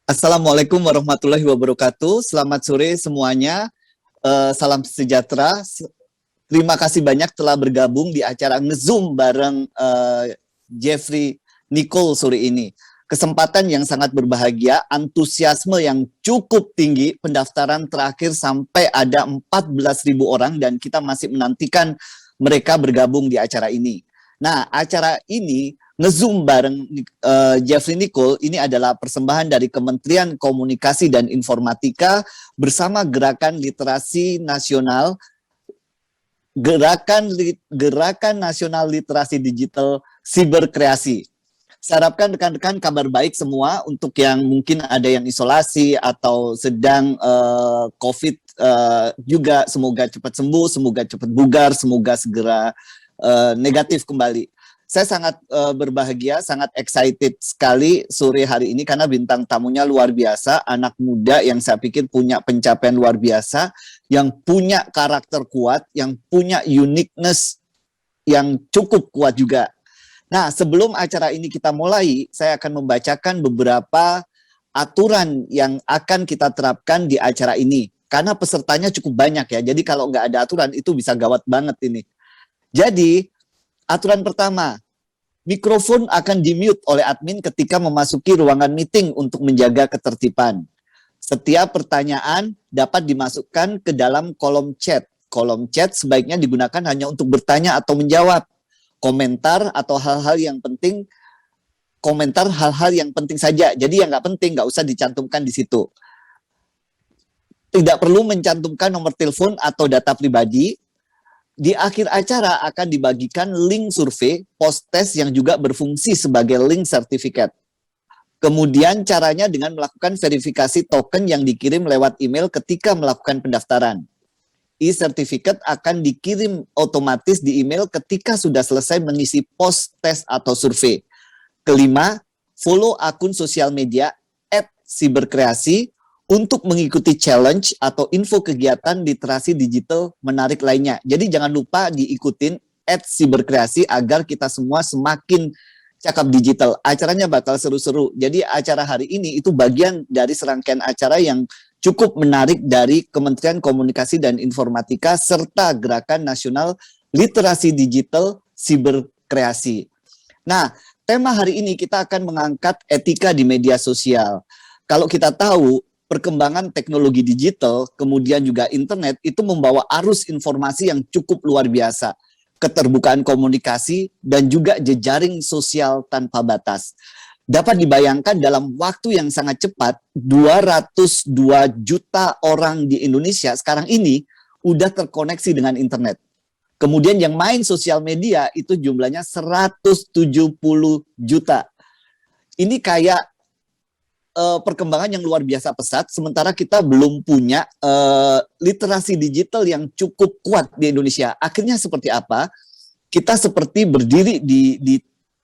Assalamualaikum warahmatullahi wabarakatuh. Selamat sore semuanya. Salam sejahtera. Terima kasih banyak telah bergabung di acara Ngezoom bareng Jeffrey Nicole sore ini. Kesempatan yang sangat berbahagia, antusiasme yang cukup tinggi, pendaftaran terakhir sampai ada 14.000 orang dan kita masih menantikan mereka bergabung di acara ini. Nah, acara ini Ngezoom bareng Jeffrey Nicole ini adalah persembahan dari Kementerian Komunikasi dan Informatika bersama Gerakan Literasi Nasional, Gerakan Nasional Literasi Digital Siberkreasi. Saya harapkan rekan-rekan kabar baik semua untuk yang mungkin ada yang isolasi atau sedang COVID juga semoga cepat sembuh, semoga cepat bugar, semoga segera negatif kembali. Saya sangat berbahagia, sangat excited sekali sore hari ini karena bintang tamunya luar biasa, anak muda yang saya pikir punya pencapaian luar biasa, yang punya karakter kuat, yang punya uniqueness yang cukup kuat juga. Nah, sebelum acara ini kita mulai, saya akan membacakan beberapa aturan yang akan kita terapkan di acara ini. Karena pesertanya cukup banyak ya, jadi kalau nggak ada aturan itu bisa gawat banget ini. Jadi, aturan pertama, mikrofon akan di-mute oleh admin ketika memasuki ruangan meeting untuk menjaga ketertiban. Setiap pertanyaan dapat dimasukkan ke dalam kolom chat. Kolom chat sebaiknya digunakan hanya untuk bertanya atau menjawab. Komentar atau hal-hal yang penting, komentar hal-hal yang penting saja. Jadi yang nggak penting nggak usah dicantumkan di situ. Tidak perlu mencantumkan nomor telepon atau data pribadi. Di akhir acara akan dibagikan link survei, post-test yang juga berfungsi sebagai link sertifikat. Kemudian caranya dengan melakukan verifikasi token yang dikirim lewat email ketika melakukan pendaftaran. E-sertifikat akan dikirim otomatis di email ketika sudah selesai mengisi post-test atau survei. Kelima, follow akun sosial media @siberkreasi untuk mengikuti challenge atau info kegiatan literasi digital menarik lainnya. Jadi jangan lupa diikutin @siberkreasi agar kita semua semakin cakap digital. Acaranya bakal seru-seru. Jadi acara hari ini itu bagian dari serangkaian acara yang cukup menarik dari Kementerian Komunikasi dan Informatika serta Gerakan Nasional Literasi Digital Siberkreasi. Nah, tema hari ini kita akan mengangkat etika di media sosial. Kalau kita tahu, perkembangan teknologi digital, kemudian juga internet, itu membawa arus informasi yang cukup luar biasa. Keterbukaan komunikasi, dan juga jejaring sosial tanpa batas. Dapat dibayangkan dalam waktu yang sangat cepat, 202 juta orang di Indonesia sekarang ini udah terkoneksi dengan internet. Kemudian yang main sosial media itu jumlahnya 170 juta. Ini kayak perkembangan yang luar biasa pesat, sementara kita belum punya literasi digital yang cukup kuat di Indonesia. Akhirnya seperti apa? Kita seperti berdiri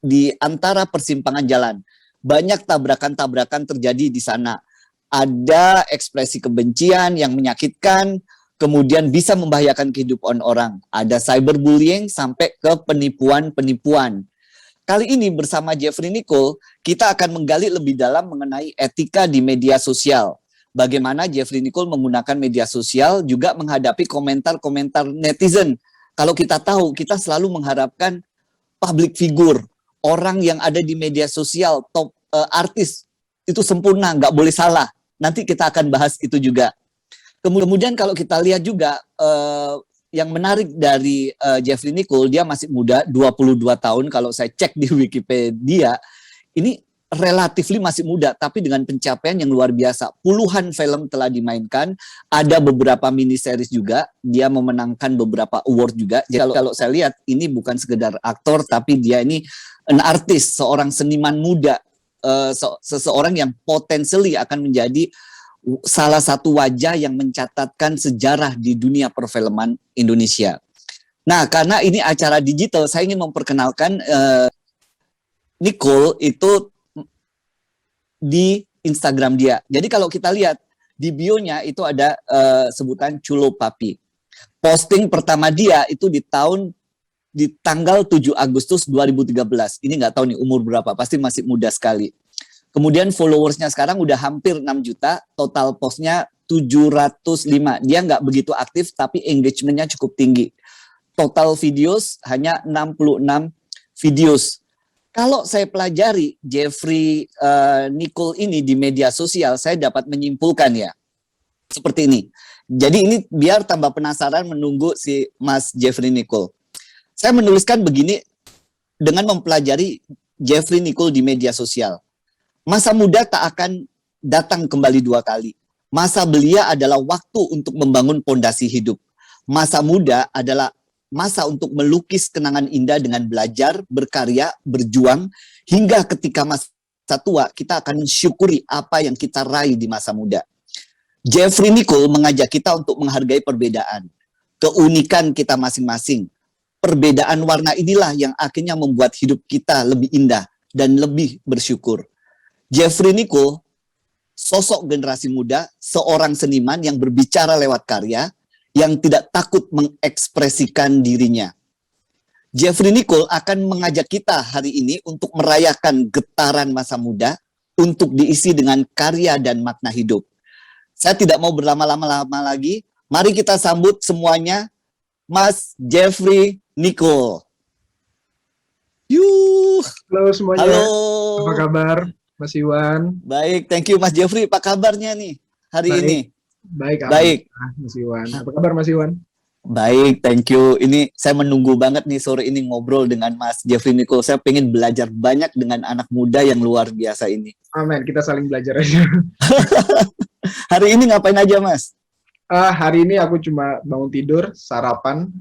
di antara persimpangan jalan. Banyak tabrakan-tabrakan terjadi di sana. Ada ekspresi kebencian yang menyakitkan, kemudian bisa membahayakan kehidupan orang. Ada cyberbullying sampai ke penipuan-penipuan. Kali ini bersama Jeffrey Nicole, kita akan menggali lebih dalam mengenai etika di media sosial. Bagaimana Jeffrey Nicole menggunakan media sosial juga menghadapi komentar-komentar netizen. Kalau kita tahu, kita selalu mengharapkan public figure, orang yang ada di media sosial, top artis, itu sempurna, nggak boleh salah. Nanti kita akan bahas itu juga. Kemudian kalau kita lihat juga, yang menarik dari Jeffrey Nicole, dia masih muda, 22 tahun kalau saya cek di Wikipedia, ini relatif masih muda, tapi dengan pencapaian yang luar biasa. Puluhan film telah dimainkan, ada beberapa mini series juga, dia memenangkan beberapa award juga. Jadi kalau saya lihat, ini bukan sekedar aktor, tapi dia ini an artis, seorang seniman muda, seseorang yang potensially akan menjadi salah satu wajah yang mencatatkan sejarah di dunia perfilman Indonesia. Nah, karena ini acara digital, saya ingin memperkenalkan Nicole itu di Instagram dia. Jadi kalau kita lihat di bio-nya itu ada sebutan Culo Papi. Posting pertama dia itu di tanggal 7 Agustus 2013. Ini nggak tahu nih umur berapa, pasti masih muda sekali. Kemudian followersnya sekarang udah hampir 6 juta, total postnya 705. Dia nggak begitu aktif, tapi engagementnya cukup tinggi. Total videos hanya 66 videos. Kalau saya pelajari Jeffrey Nicole ini di media sosial, saya dapat menyimpulkan ya, seperti ini. Jadi ini biar tambah penasaran menunggu si Mas Jeffrey Nicole. Saya menuliskan begini dengan mempelajari Jeffrey Nicole di media sosial. Masa muda tak akan datang kembali 2 kali. Masa belia adalah waktu untuk membangun pondasi hidup. Masa muda adalah masa untuk melukis kenangan indah dengan belajar, berkarya, berjuang, hingga ketika masa tua kita akan mensyukuri apa yang kita raih di masa muda. Jeffrey Nicole mengajak kita untuk menghargai perbedaan, keunikan kita masing-masing. Perbedaan warna inilah yang akhirnya membuat hidup kita lebih indah dan lebih bersyukur. Jeffrey Nicole, sosok generasi muda, seorang seniman yang berbicara lewat karya, yang tidak takut mengekspresikan dirinya. Jeffrey Nicole akan mengajak kita hari ini untuk merayakan getaran masa muda, untuk diisi dengan karya dan makna hidup. Saya tidak mau berlama-lama lagi, mari kita sambut semuanya Mas Jeffrey Nicole. Yuh. Halo semuanya. Halo. Apa kabar, Mas Iwan? Baik, thank you Mas Jeffrey. Apa kabarnya nih hari ini? Baik. Mas Iwan. Apa kabar Mas Iwan? Baik, thank you. Ini saya menunggu banget nih sore ini ngobrol dengan Mas Jeffrey Nicole. Saya pengen belajar banyak dengan anak muda yang luar biasa ini. Amin, kita saling belajar aja. Hari ini ngapain aja, Mas? Hari ini aku cuma bangun tidur, sarapan,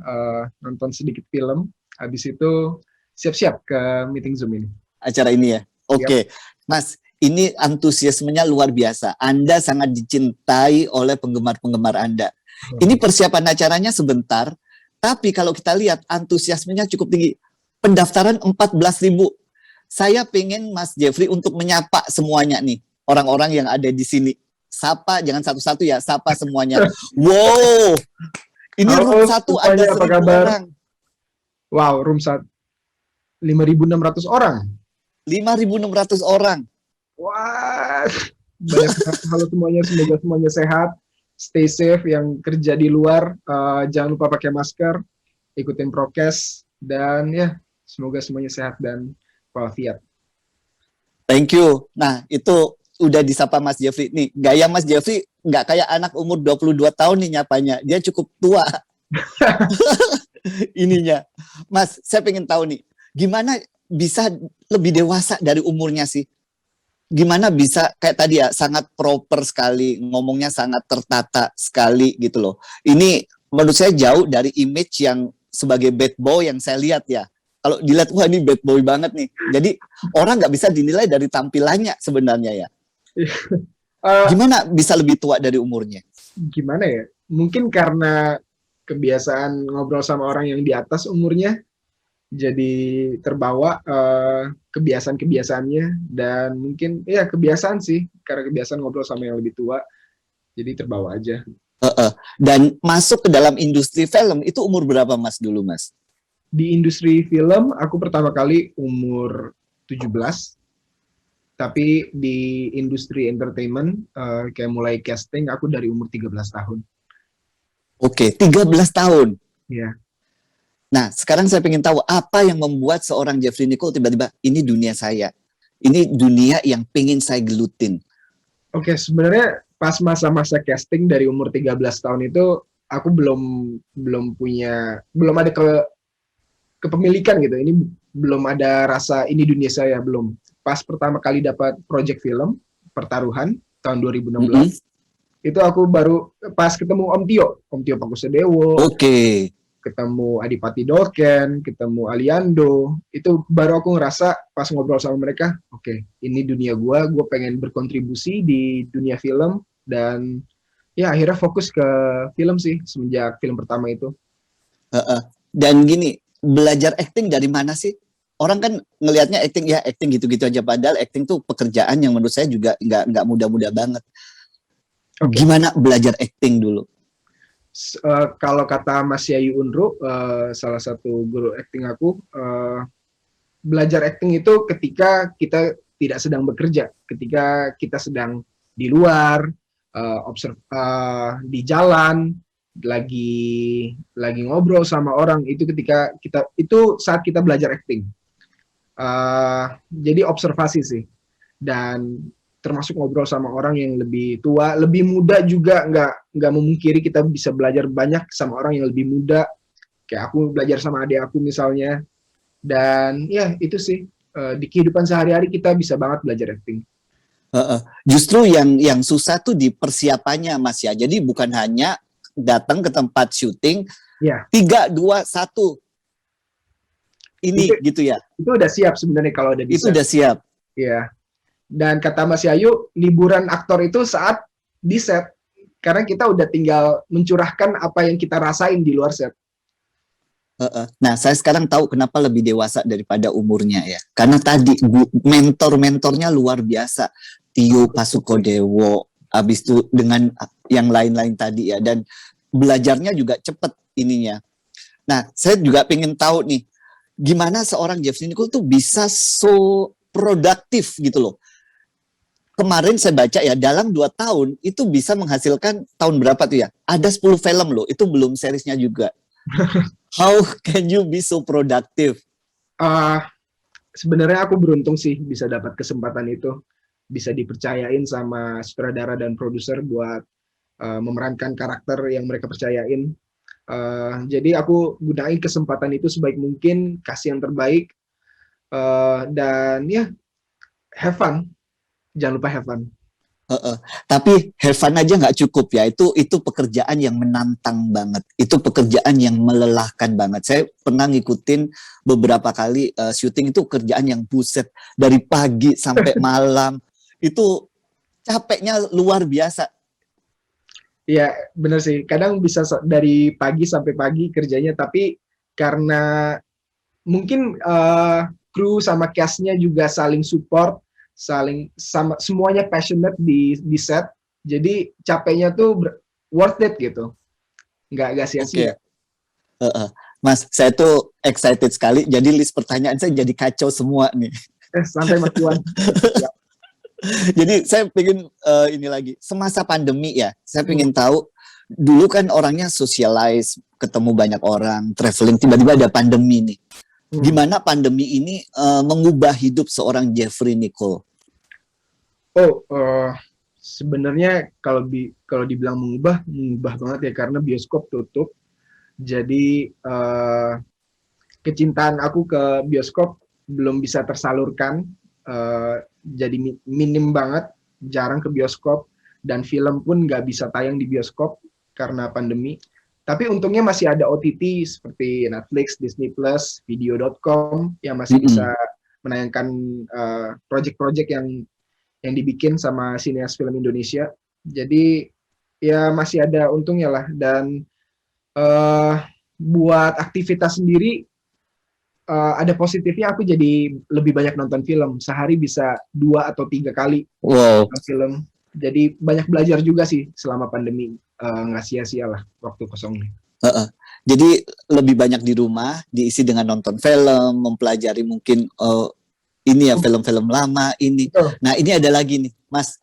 nonton sedikit film. Habis itu siap-siap ke meeting Zoom ini. Acara ini ya? Oke. Mas, ini antusiasmenya luar biasa. Anda sangat dicintai oleh penggemar-penggemar Anda. Ini persiapan acaranya sebentar, tapi kalau kita lihat antusiasmenya cukup tinggi. Pendaftaran 14.000. Saya pengen Mas Jeffrey untuk menyapa semuanya nih, orang-orang yang ada di sini. Sapa, jangan satu-satu ya, sapa semuanya. Wow, ini room 1 ada 1.000 orang. Wow, room 1 5.600 orang. 5.600 orang. Wah, banyak sekali. Halo semuanya, semoga semuanya sehat, stay safe, yang kerja di luar jangan lupa pakai masker, ikutin prokes, dan ya semoga semuanya sehat dan walafiat. Thank you. Nah, itu udah disapa Mas Jeffrey. Nih, gaya Mas Jeffrey nggak kayak anak umur 22 tahun nih nyapanya. Dia cukup tua. Ininya. Mas, saya pengen tahu nih, gimana bisa lebih dewasa dari umurnya sih? Gimana bisa kayak tadi ya, sangat proper sekali, ngomongnya sangat tertata sekali gitu loh. Ini menurut saya jauh dari image yang sebagai bad boy yang saya lihat ya. Kalau dilihat, wah ini bad boy banget nih. Jadi orang nggak bisa dinilai dari tampilannya sebenarnya ya. Gimana bisa lebih tua dari umurnya? Gimana ya? Mungkin karena kebiasaan ngobrol sama orang yang di atas umurnya, jadi terbawa kebiasaan-kebiasaannya, dan mungkin ya kebiasaan sih, karena kebiasaan ngobrol sama yang lebih tua, jadi terbawa aja. Dan masuk ke dalam industri film itu umur berapa Mas dulu Mas? Di industri film aku pertama kali umur 17, tapi di industri entertainment kayak mulai casting aku dari umur 13 tahun. Oke, 13 tahun. Iya. Nah, sekarang saya ingin tahu apa yang membuat seorang Jeffrey Nicole tiba-tiba ini dunia saya. Ini dunia yang pengen saya gelutin. Oke, sebenarnya pas masa-masa casting dari umur 13 tahun itu aku belum ada kepemilikan gitu. Ini belum ada rasa ini dunia saya, belum. Pas pertama kali dapat project film Pertaruhan tahun 2016. Itu aku baru pas ketemu Om Tio Pakusadewo. Oke. Ketemu Adipati Dolken, ketemu Aliando, itu baru aku ngerasa pas ngobrol sama mereka, oke, ini dunia gue pengen berkontribusi di dunia film, dan ya akhirnya fokus ke film sih semenjak film pertama itu. Dan gini, belajar acting dari mana sih? Orang kan ngelihatnya acting gitu-gitu aja, padahal acting tuh pekerjaan yang menurut saya juga nggak mudah-mudah banget. Okay. Gimana belajar acting dulu? Kalau kata Mas Yayu Unru, salah satu guru acting aku, belajar acting itu ketika kita tidak sedang bekerja, ketika kita sedang di luar, di jalan, lagi ngobrol sama orang, itu ketika itu saat kita belajar acting. Jadi observasi sih, dan termasuk ngobrol sama orang yang lebih tua, lebih muda juga, nggak memungkiri kita bisa belajar banyak sama orang yang lebih muda. Kayak aku belajar sama adik aku misalnya, dan ya itu sih, di kehidupan sehari-hari kita bisa banget belajar acting. Justru yang susah tuh di persiapannya, Mas ya. Jadi bukan hanya datang ke tempat syuting, Ya, 3, 2, 1 ini itu, gitu ya. itu udah siap sebenarnya kalau udah Itu bisa. udah siap. Ya. Dan kata Mas Yayu, liburan aktor itu saat di set, karena kita udah tinggal mencurahkan apa yang kita rasain di luar set. Nah, saya sekarang tahu kenapa lebih dewasa daripada umurnya ya. Karena tadi mentor-mentornya luar biasa. Tio Pasukodewo, habis itu dengan yang lain-lain tadi ya. Dan belajarnya juga cepet ininya. Nah, saya juga pengen tahu nih, gimana seorang Jeffrey Nicole tuh bisa so produktif gitu loh. Kemarin saya baca ya, dalam 2 tahun itu bisa menghasilkan tahun berapa tuh ya? Ada 10 film loh, itu belum seriesnya juga. How can you be so productive? Sebenarnya aku beruntung sih bisa dapat kesempatan itu, bisa dipercayain sama sutradara dan produser buat memerankan karakter yang mereka percayain. Jadi aku gunain kesempatan itu sebaik mungkin, kasih yang terbaik, dan ya have fun, jangan lupa have fun. Tapi have fun aja nggak cukup ya. Itu pekerjaan yang menantang banget. Itu pekerjaan yang melelahkan banget. Saya pernah ngikutin beberapa kali syuting, itu kerjaan yang buset dari pagi sampai malam. Itu capeknya luar biasa. Ya bener sih, kadang bisa dari pagi sampai pagi kerjanya, tapi karena mungkin kru sama cast-nya juga saling support, saling sama, semuanya passionate di set, jadi capeknya tuh worth it gitu, nggak sia-sia. Mas, saya tuh excited sekali. Jadi list pertanyaan saya jadi kacau semua nih. Santai Mas Tuan. Ya. Jadi saya pengen ini lagi, semasa pandemi ya, saya pengen tahu, dulu kan orangnya socialize, ketemu banyak orang, traveling, tiba-tiba ada pandemi nih. Gimana pandemi ini mengubah hidup seorang Jeffrey Nicole? Sebenarnya kalau dibilang mengubah banget ya, karena bioskop tutup. Jadi kecintaan aku ke bioskop belum bisa tersalurkan. Jadi minim banget, jarang ke bioskop, dan film pun nggak bisa tayang di bioskop karena pandemi. Tapi untungnya masih ada OTT seperti Netflix, Disney Plus, Video.com yang masih bisa menayangkan project-project yang dibikin sama sineas film Indonesia. Jadi ya masih ada untungnya lah. Dan buat aktivitas sendiri, ada positifnya, aku jadi lebih banyak nonton film. Sehari bisa 2 atau 3 kali nonton film. Jadi banyak belajar juga sih selama pandemi, nggak sia-sia lah waktu kosongnya. Jadi lebih banyak di rumah, diisi dengan nonton film, mempelajari mungkin ini ya film-film lama ini. Nah ini ada lagi nih, Mas.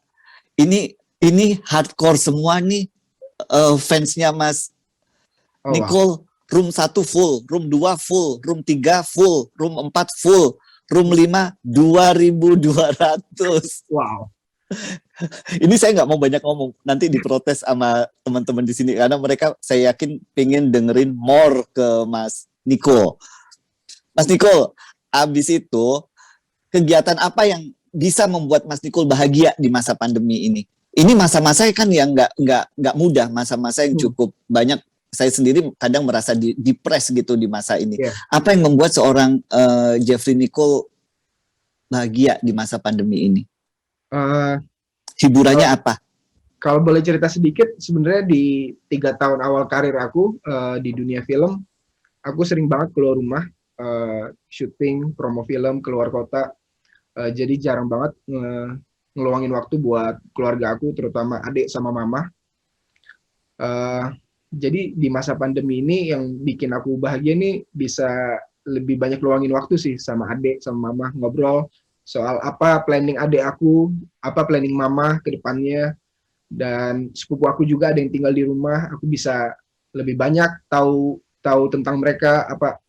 Ini hardcore semua nih fansnya Mas Nicole. Wow. Room 1 full, room 2 full, room 3 full, room 4 full, room 5 2.200. Wow. Ini saya nggak mau banyak ngomong, nanti diprotes sama teman-teman di sini karena mereka saya yakin pengen dengerin more ke Mas Nicole. Mas Nicole, abis itu kegiatan apa yang bisa membuat Mas Nicole bahagia di masa pandemi ini? Ini masa-masa kan yang nggak mudah, masa-masa yang cukup banyak. Saya sendiri kadang merasa depres gitu di masa ini. Apa yang membuat seorang Jeffrey Nicole bahagia di masa pandemi ini? Hiburannya apa? Kalau boleh cerita sedikit, sebenarnya di 3 tahun awal karir aku di dunia film, aku sering banget keluar rumah, syuting, promo film, keluar kota. Jadi jarang banget ngeluangin waktu buat keluarga aku, terutama adik sama mama. Jadi di masa pandemi ini yang bikin aku bahagia nih, bisa lebih banyak luangin waktu sih sama adik, sama mama, ngobrol soal apa planning adik aku, apa planning mama ke depannya, dan sepupu aku juga ada yang tinggal di rumah, aku bisa lebih banyak tahu tahu tentang mereka, apa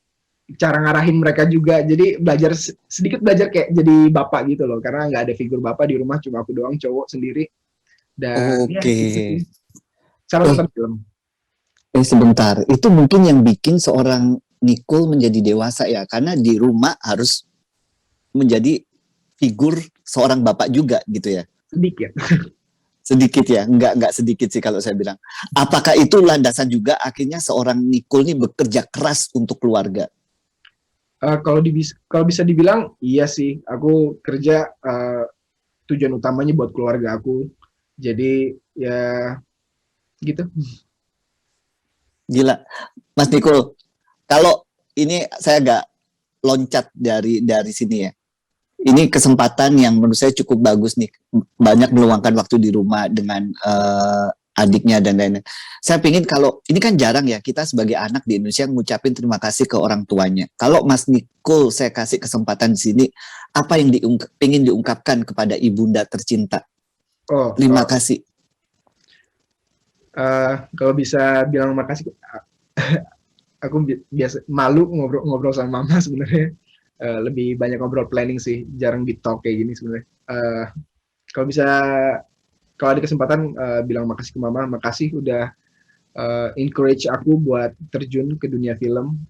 cara ngarahin mereka juga. Jadi belajar sedikit belajar kayak jadi bapak gitu loh, karena nggak ada figur bapak di rumah, cuma aku doang cowok sendiri. Dan ya Oke. itu sih. Cara Eh, nonton film. sebentar. Itu mungkin yang bikin seorang Nicole menjadi dewasa ya, karena di rumah harus menjadi figur seorang bapak juga gitu ya. Sedikit. Sedikit ya, nggak sedikit sih kalau saya bilang. Apakah itu landasan juga akhirnya seorang Nicole ini bekerja keras untuk keluarga? Kalau bisa dibilang iya sih, aku kerja tujuan utamanya buat keluarga aku. Jadi ya gitu. Gila, Mas Nicole. Kalau ini saya agak loncat dari sini ya. Ini kesempatan yang menurut saya cukup bagus nih. Banyak meluangkan waktu di rumah dengan adiknya dan lain-lain. Saya pingin kalau ini kan jarang ya kita sebagai anak di Indonesia ngucapin terima kasih ke orang tuanya. Kalau Mas Nicole saya kasih kesempatan di sini, apa yang pingin diungkapkan kepada ibunda tercinta? Oh, Terima kasih. kalau bisa bilang makasih, aku biasa malu ngobrol sama mama sebenarnya. Lebih banyak ngobrol planning sih, jarang di talk kayak gini sebenarnya. Kalau bisa, kalau ada kesempatan bilang makasih ke mama, makasih udah encourage aku buat terjun ke dunia film,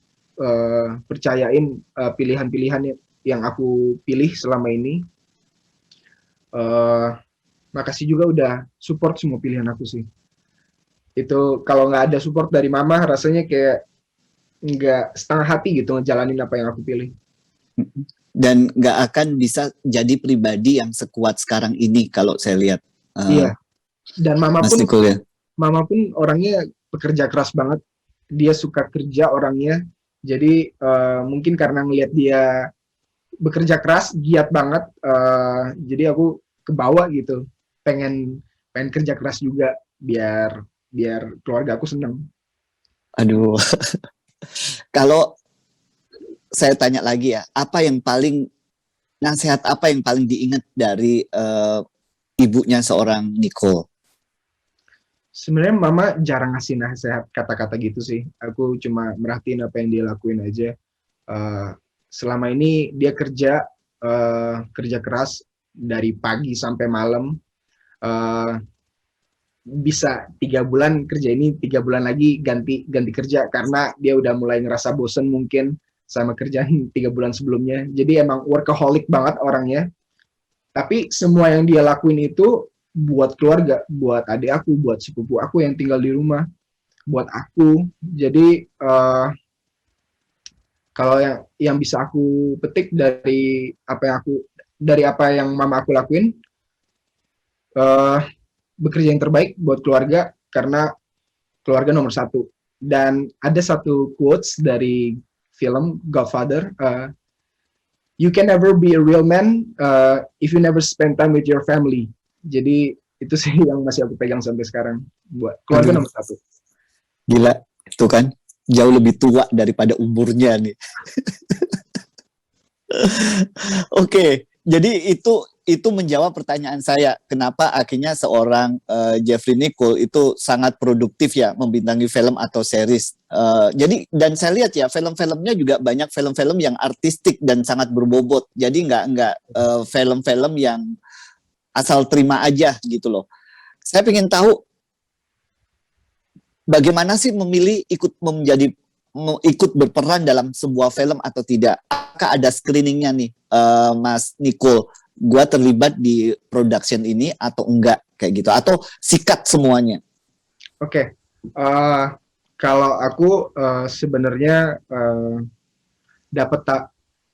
percayain pilihan-pilihan yang aku pilih selama ini. Uh, Makasih juga udah support semua pilihan aku sih. Itu kalau nggak ada support dari mama, rasanya kayak nggak setengah hati gitu ngejalanin apa yang aku pilih. Dan nggak akan bisa jadi pribadi yang sekuat sekarang ini kalau saya lihat Iya. Dan Mas Nicole ya. mama pun orangnya pekerja keras banget. Dia suka kerja orangnya. Jadi mungkin karena ngelihat dia bekerja keras, giat banget. Jadi aku kebawa gitu. Pengen pengen kerja keras juga biar biar keluarga aku seneng. Aduh, kalau saya tanya lagi ya, apa yang paling nasihat apa yang paling diingat dari ibunya seorang Nicole? Sebenarnya mama jarang ngasih nasihat kata-kata gitu sih. Aku cuma merhatiin apa yang dia lakuin aja. Uh, Selama ini dia kerja keras dari pagi sampai malam. Uh, Bisa 3 bulan kerja ini, 3 bulan lagi ganti ganti kerja karena dia udah mulai ngerasa bosen mungkin sama kerjaan 3 bulan sebelumnya. Jadi emang workaholic banget orangnya. Tapi semua yang dia lakuin itu buat keluarga, buat adik aku, buat sepupu aku yang tinggal di rumah, buat aku. Jadi kalau yang bisa aku petik dari apa yang mama aku lakuin, uh, bekerja yang terbaik buat keluarga karena keluarga nomor satu. Dan ada satu quotes dari film Godfather, you can never be a real man if you never spend time with your family. Jadi itu sih yang masih aku pegang sampai sekarang, buat keluarga Aduh, nomor satu. gila, itu kan jauh lebih tua daripada umurnya nih. Oke, jadi itu menjawab pertanyaan saya, kenapa akhirnya seorang Jeffrey Nicole itu sangat produktif ya membintangi film atau series. Jadi dan saya lihat ya film-filmnya juga banyak film-film yang artistik dan sangat berbobot. Jadi nggak film-film yang asal terima aja gitu loh. Saya ingin tahu bagaimana sih memilih ikut berperan dalam sebuah film atau tidak? Apakah ada screeningnya nih, Mas Nicole? Gua terlibat di production ini atau enggak kayak gitu? Atau sikat semuanya? Oke, kalau aku sebenarnya dapat tak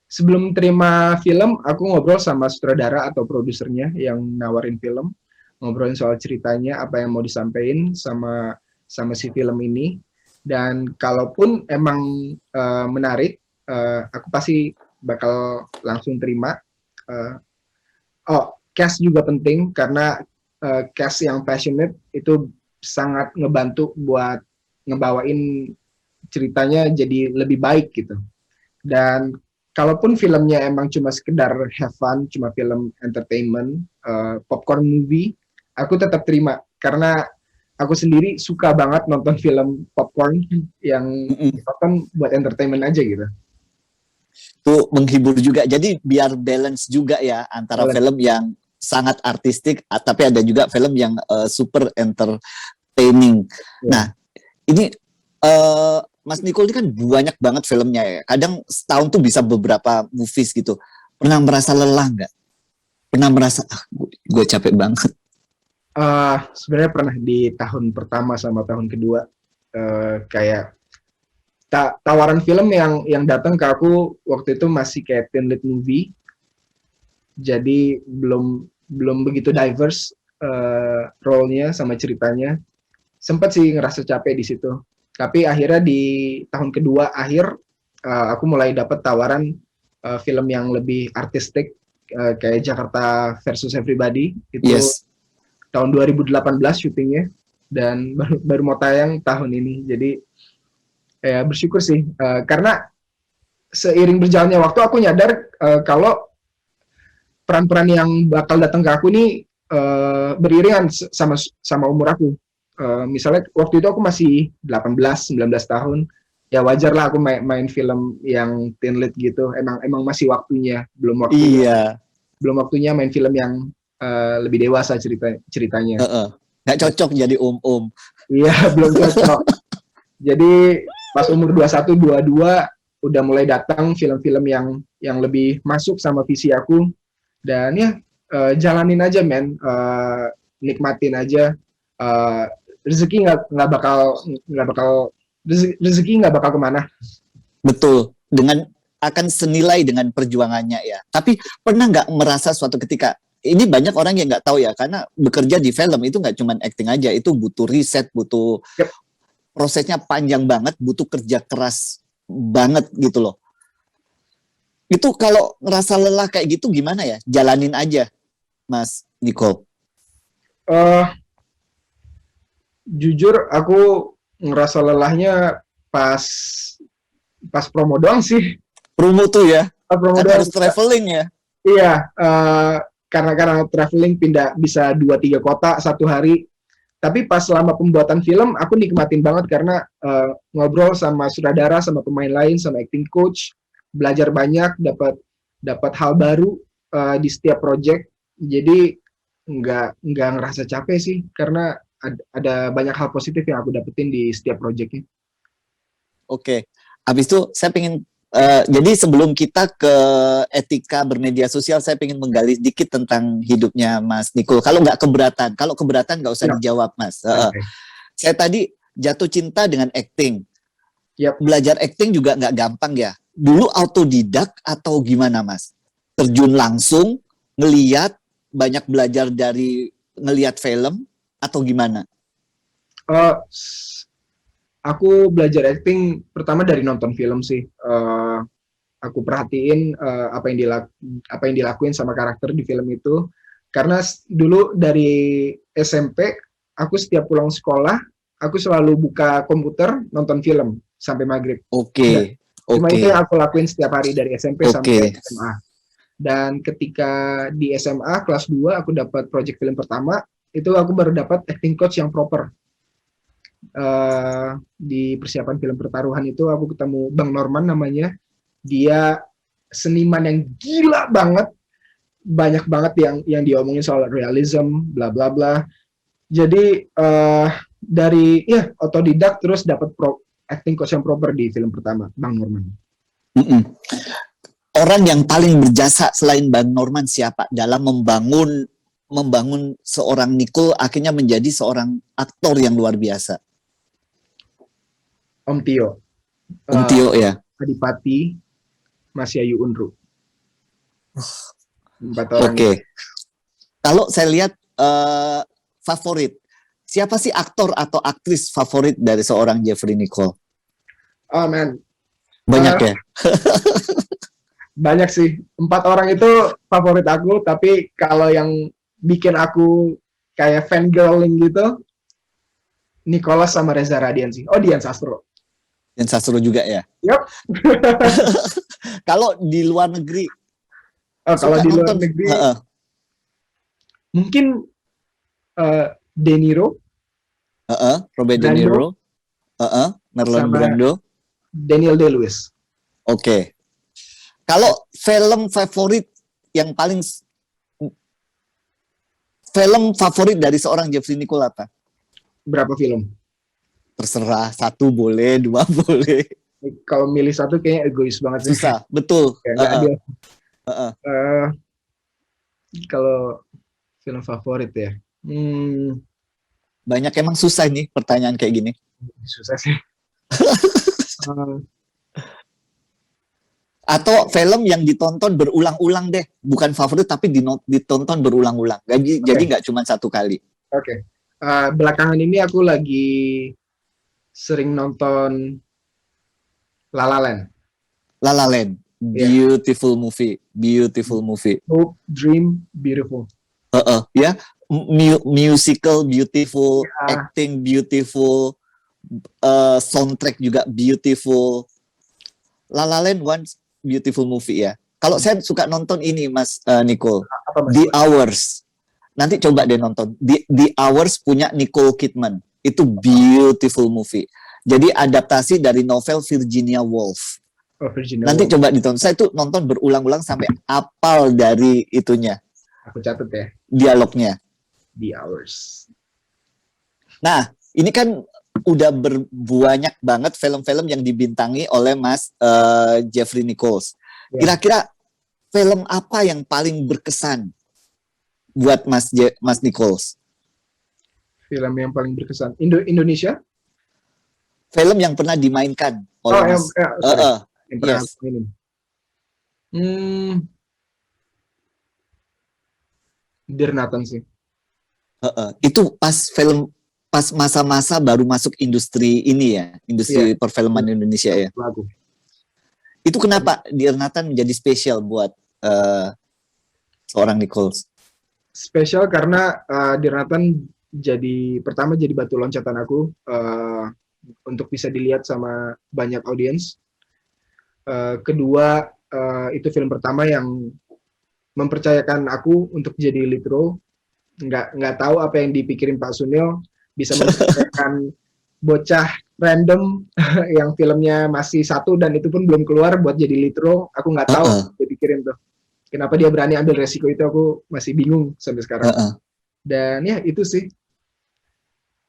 sebelum terima film, aku ngobrol sama sutradara atau produsernya yang nawarin film, ngobrolin soal ceritanya, apa yang mau disampaikan sama si film ini. Dan kalaupun emang menarik, aku pasti bakal langsung terima. Cast juga penting karena cast yang passionate itu sangat ngebantu buat ngebawain ceritanya jadi lebih baik gitu. Dan kalaupun filmnya emang cuma sekedar have fun, cuma film entertainment, popcorn movie, aku tetap terima karena aku sendiri suka banget nonton film popcorn yang Mm-mm. ditonton buat entertainment aja gitu. Tuh menghibur juga. Jadi biar balance juga ya antara Balance. film yang sangat artistik, tapi ada juga film yang super entertaining. Ya. Nah, ini Mas Nicole ini kan banyak banget filmnya ya. Kadang setahun tuh bisa beberapa movies gitu. Pernah merasa lelah nggak? Pernah merasa gue capek banget. Sebenarnya pernah di tahun pertama sama tahun kedua, kayak tawaran film yang datang ke aku waktu itu masih kayak teen lit movie, jadi belum begitu diverse role-nya sama ceritanya. Sempat sih ngerasa capek di situ. Tapi akhirnya di tahun kedua akhir aku mulai dapat tawaran film yang lebih artistik, kayak Jakarta versus Everybody itu Yes. tahun 2018 syutingnya, dan baru mau tayang tahun ini. Jadi ya bersyukur sih, karena seiring berjalannya waktu aku nyadar kalau peran-peran yang bakal datang ke aku ini beriringan sama umur aku. Misalnya waktu itu aku masih 18-19 tahun, ya wajar lah aku main film yang teen lit gitu. Emang masih waktunya, Iya. belum waktunya main film yang lebih dewasa ceritanya. Nggak cocok jadi om-om. Iya, belum cocok. Jadi pas umur 21, 22 udah mulai datang film-film yang lebih masuk sama visi aku, dan ya jalanin aja men, nikmatin aja. Rezeki nggak bakal kemana. Betul. Akan senilai dengan perjuangannya ya. Tapi pernah nggak merasa suatu ketika, ini banyak orang yang nggak tahu ya, karena bekerja di film itu nggak cuma acting aja, itu butuh riset, butuh prosesnya panjang banget, butuh kerja keras banget gitu loh. Itu kalau ngerasa lelah kayak gitu gimana ya? Jalanin aja, Mas Nicole. Jujur aku ngerasa lelahnya pas promo doang sih. Promo tuh ya, Promo kan doang. harus traveling ya. Iya, karena traveling pindah bisa 2-3 kota satu hari. Tapi pas selama pembuatan film aku nikmatin banget karena ngobrol sama sutradara, sama pemain lain, sama acting coach, belajar banyak, dapat hal baru di setiap project. Jadi nggak ngerasa capek sih, karena ada banyak hal positif yang aku dapetin di setiap projectnya. Oke, habis itu saya pengen jadi sebelum kita ke etika bermedia sosial, saya pengen menggali sedikit tentang hidupnya Mas Nicole. Kalau keberatan nggak usah dijawab, Mas. Okay. Saya tadi jatuh cinta dengan acting. Yep. Belajar acting juga nggak gampang ya. Dulu autodidak atau gimana, Mas? Terjun langsung, banyak belajar dari ngelihat film atau gimana? Aku belajar acting pertama dari nonton film sih. Aku perhatiin apa yang dilakuin sama karakter di film itu. Karena dulu dari SMP, aku setiap pulang sekolah, aku selalu buka komputer, nonton film sampai maghrib. Oke. Cuma itu yang aku lakuin setiap hari dari SMP sampai SMA. Dan ketika di SMA kelas 2 aku dapat project film pertama, itu aku baru dapat acting coach yang proper. Di persiapan film Pertaruhan itu aku ketemu Bang Norman namanya. Dia seniman yang gila banget, banyak banget yang diomongin soal realism, bla bla bla. Jadi dari otodidak terus dapat acting coach yang proper di film pertama, Bang Norman. Orang yang paling berjasa selain Bang Norman siapa dalam membangun seorang Nicole akhirnya menjadi seorang aktor yang luar biasa? Om Tio. Om Tio ya. Adipati, Mas Yayu Unru. 4 orang. Oke. Kalau saya lihat favorit, siapa sih aktor atau aktris favorit dari seorang Jeffrey Nicole? Oh man. Banyak ya? Banyak sih. 4 orang itu favorit aku, tapi kalau yang bikin aku kayak fangirling gitu, Nicholas sama Reza Radian sih. Oh, Dian Sastro. Dan Sastro juga ya. Yup. Kalau di luar negeri, Kalau suka di luar nonton, negeri mungkin De Niro, Robert De Brando, Niro, Marlon sama Brando. Daniel Day-Lewis. Oke. Kalau film favorit yang paling film favorit dari seorang Jeffrey Nicole apa? Berapa film? Terserah, 1 boleh, 2 boleh. Kalau milih satu kayaknya egois banget sih. Susah, betul. Kayak nggak adil. Uh-uh. Kalau film favorit ya, Banyak emang susah nih pertanyaan kayak gini. susah sih. Atau film yang ditonton berulang-ulang deh, bukan favorit tapi ditonton berulang-ulang. Jadi nggak cuma 1 kali. Oke. Belakangan ini aku lagi sering nonton La La Land. La La Land, beautiful movie. Hope, Dream, Beautiful. Ya, musical beautiful, acting beautiful, soundtrack juga beautiful. La La Land once beautiful movie ya. Kalau saya suka nonton ini Mas Nicole, The Hours. Nanti coba deh nonton. The Hours punya Nicole Kidman. Itu beautiful movie. Jadi adaptasi dari novel Virginia Woolf. Nanti coba ditonton. Saya itu nonton berulang-ulang sampai apal dari itunya. Aku catat ya. Dialognya. The Hours. Nah, ini kan udah banyak banget film-film yang dibintangi oleh Mas Jeffrey Nichols. Kira-kira film apa yang paling berkesan buat Mas Nichols? Film yang paling berkesan Indonesia? Film yang pernah dimainkan oleh Mas. Yang pernah mainin. Dear Nathan sih. Itu pas masa-masa baru masuk industri ini ya, industri perfilman Indonesia ya. Lagu. Itu kenapa Dear Nathan menjadi spesial buat seorang Nichols? Spesial karena Dear Nathan jadi batu loncatan aku untuk bisa dilihat sama banyak audiens. Kedua, itu film pertama yang mempercayakan aku untuk jadi lead role. Nggak tahu apa yang dipikirin Pak Sunil bisa mempercayakan bocah random yang filmnya masih 1 dan itu pun belum keluar buat jadi lead role. Aku nggak tahu dia pikirin tuh. Kenapa dia berani ambil resiko itu, aku masih bingung sampai sekarang. Dan ya itu sih.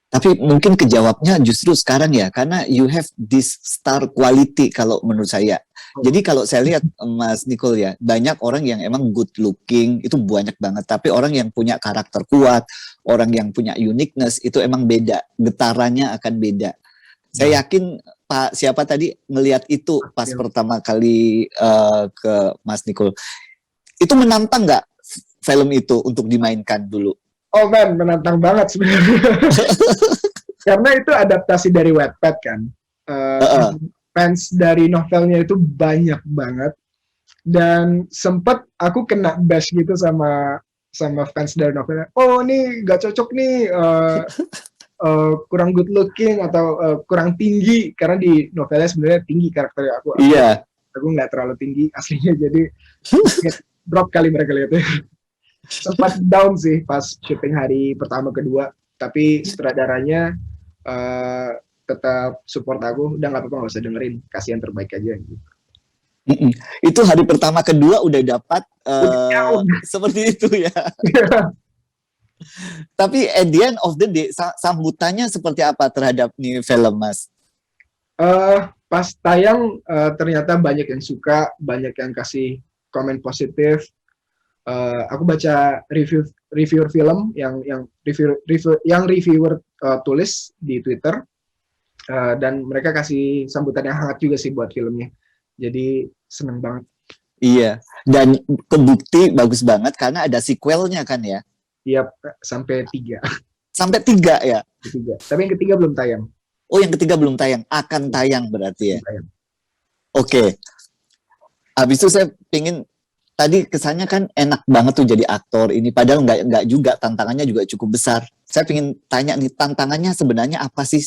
Tapi mungkin kejawabnya justru sekarang ya, karena you have this star quality kalau menurut saya. Jadi kalau saya lihat Mas Nicole ya, banyak orang yang emang good looking, itu banyak banget. Tapi orang yang punya karakter kuat, orang yang punya uniqueness, itu emang beda. Getarannya akan beda. Saya yakin Pak siapa tadi ngelihat itu pas pertama kali ke Mas Nicole. Itu menantang nggak film itu untuk dimainkan dulu? Oh man, menantang banget sebenarnya. Karena itu adaptasi dari Wattpad kan. Fans dari novelnya itu banyak banget. Dan sempet aku kena bash gitu sama fans dari novelnya. Oh ini gak cocok nih, kurang good looking atau kurang tinggi. Karena di novelnya sebenarnya tinggi karakternya aku. Iya. Aku nggak terlalu tinggi aslinya, jadi drop kali mereka lihatnya. Sempat down sih pas syuting hari pertama kedua, tapi sutradaranya tetap support aku. Udah nggak apa-apa, nggak usah dengerin, kasih yang terbaik aja gitu. Itu hari pertama kedua udah dapat seperti itu ya. Tapi at the end of the day sambutannya seperti apa terhadap nih film Mas? Pas tayang ternyata banyak yang suka, banyak yang kasih komen positif. Aku baca reviewer film yang reviewer tulis di Twitter, dan mereka kasih sambutan yang hangat juga sih buat filmnya. Jadi seneng banget. Iya, dan kebukti bagus banget karena ada sequelnya kan ya? Iya, sampai 3. Sampai 3 ya? 3. Tapi yang ketiga belum tayang. Oh, yang ketiga belum tayang, akan tayang berarti ya? Oke. Habis itu saya pingin, tadi kesannya kan enak banget tuh jadi aktor ini, padahal nggak juga, tantangannya juga cukup besar. Saya pengen tanya nih, tantangannya sebenarnya apa sih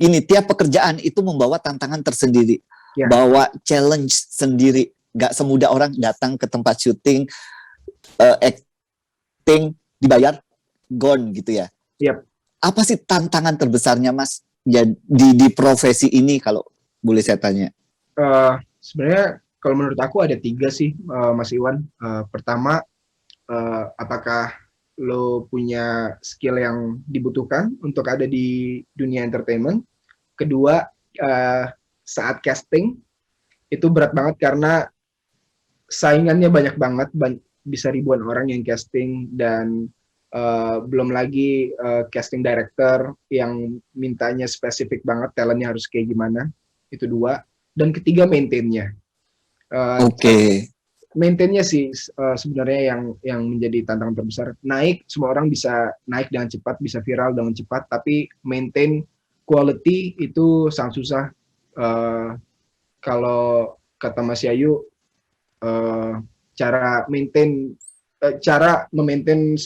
ini tiap pekerjaan itu membawa tantangan tersendiri, Ya. bawa challenge sendiri. Gak semudah orang datang ke tempat syuting, acting, dibayar, gone gitu ya. Yap. Apa sih tantangan terbesarnya Mas ya, di profesi ini kalau boleh saya tanya? Sebenarnya kalau menurut aku ada 3 sih, Mas Iwan. Pertama, apakah lo punya skill yang dibutuhkan untuk ada di dunia entertainment? Kedua, saat casting itu berat banget karena saingannya banyak banget, bisa ribuan orang yang casting, dan belum lagi casting director yang mintanya spesifik banget, talentnya harus kayak gimana. Itu 2. Dan ketiga, maintain-nya. Oke. Maintain-nya sih sebenarnya yang menjadi tantangan terbesar. Naik, semua orang bisa naik dengan cepat, bisa viral dengan cepat, tapi maintain quality itu sangat susah. Kalau kata Mas Yayu, cara memaintain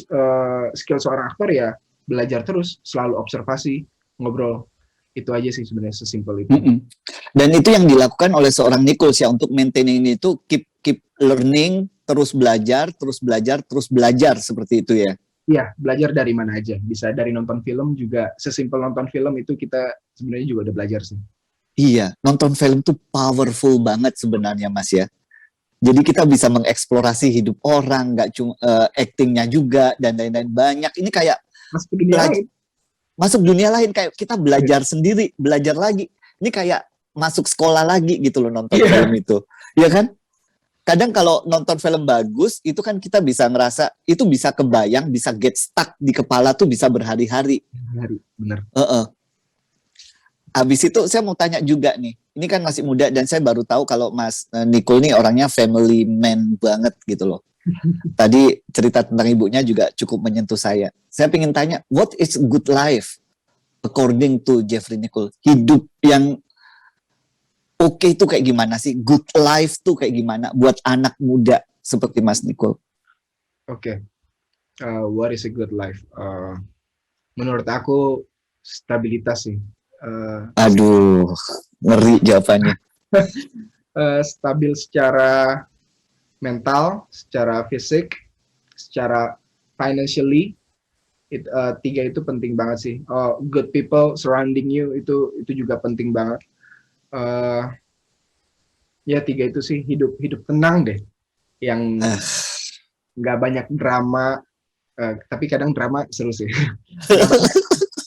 skill seorang aktor ya belajar terus, selalu observasi, ngobrol. Itu aja sih sebenarnya, sesimpel itu. Dan itu yang dilakukan oleh seorang Nichols ya, untuk maintaining itu keep learning, terus belajar seperti itu ya. Iya, belajar dari mana aja. Bisa dari nonton film juga, sesimpel nonton film itu kita sebenarnya juga udah belajar sih. Iya, nonton film tuh powerful banget sebenarnya Mas ya. Jadi kita bisa mengeksplorasi hidup orang, nggak cuma actingnya juga dan lain-lain banyak. Ini kayak masuk dunia lain. Masuk dunia lain, kayak kita belajar sendiri, belajar lagi. Ini kayak masuk sekolah lagi gitu loh nonton film itu. Iya kan? Kadang kalau nonton film bagus, itu kan kita bisa ngerasa, itu bisa kebayang, bisa get stuck di kepala tuh bisa berhari-hari. Benar. Habis itu saya mau tanya juga nih, ini kan masih muda dan saya baru tahu kalau Mas Nicole ini orangnya family man banget gitu loh. Tadi cerita tentang ibunya juga cukup menyentuh saya. Saya pengen tanya, what is good life according to Jeffrey Nicole? Hidup yang oke itu kayak gimana sih? Good life tuh kayak gimana buat anak muda seperti Mas Nicole? Oke. What is a good life? Menurut aku stabilitas sih. Aduh, ngeri jawabannya. Stabil secara mental, secara fisik, secara financially. 3 itu penting banget sih. Good people surrounding you itu juga penting banget. Ya 3 itu sih, hidup tenang deh, yang nggak banyak drama. Tapi kadang drama seru sih.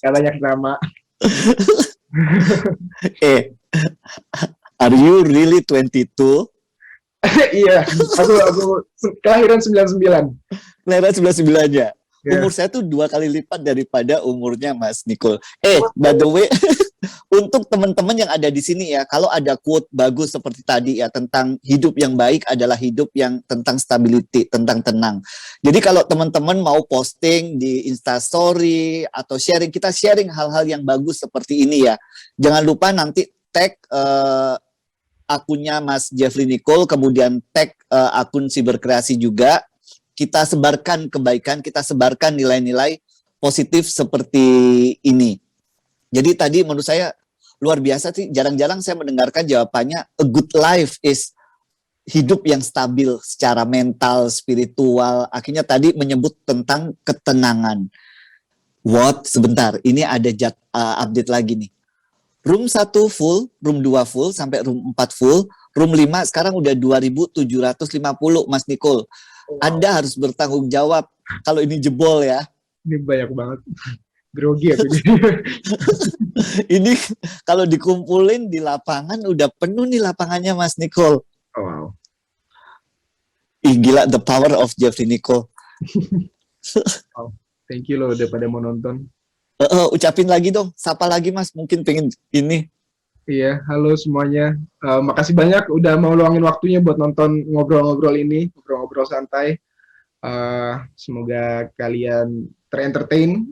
Nggak banyak drama. Are you really 22? Iya, aku kelahiran 99. Kelahiran 99 ya? Yeah. Umur saya tuh 2 kali lipat daripada umurnya Mas Nicole. By the way, untuk teman-teman yang ada di sini ya, kalau ada quote bagus seperti tadi ya, tentang hidup yang baik adalah hidup yang tentang stability, tentang tenang. Jadi kalau teman-teman mau posting di Instastory atau sharing, kita sharing hal-hal yang bagus seperti ini ya. Jangan lupa nanti tag akunnya Mas Jeffrey Nicole, kemudian tag akun Siberkreasi juga. Kita sebarkan kebaikan, kita sebarkan nilai-nilai positif seperti ini. Jadi tadi menurut saya luar biasa sih, jarang-jarang saya mendengarkan jawabannya, a good life is hidup yang stabil secara mental, spiritual. Akhirnya tadi menyebut tentang ketenangan. Sebentar, ini ada update lagi nih. Room 1 full, room 2 full, sampai room 4 full, room 5 sekarang udah 2.750 Mas Nicole. Anda harus bertanggung jawab kalau ini jebol ya. Ini banyak banget. Grogi aku. Ini kalau dikumpulin di lapangan udah penuh nih lapangannya Mas Nicole. Oh, wow. Gila, the power of Jeffrey Nicole. Oh, thank you loh udah pada mau nonton. Ucapin lagi dong, sapa lagi Mas, mungkin pengen ini. Iya, halo semuanya. Makasih banyak udah mau luangin waktunya buat nonton ngobrol-ngobrol ini, ngobrol-ngobrol santai. Semoga kalian terentertain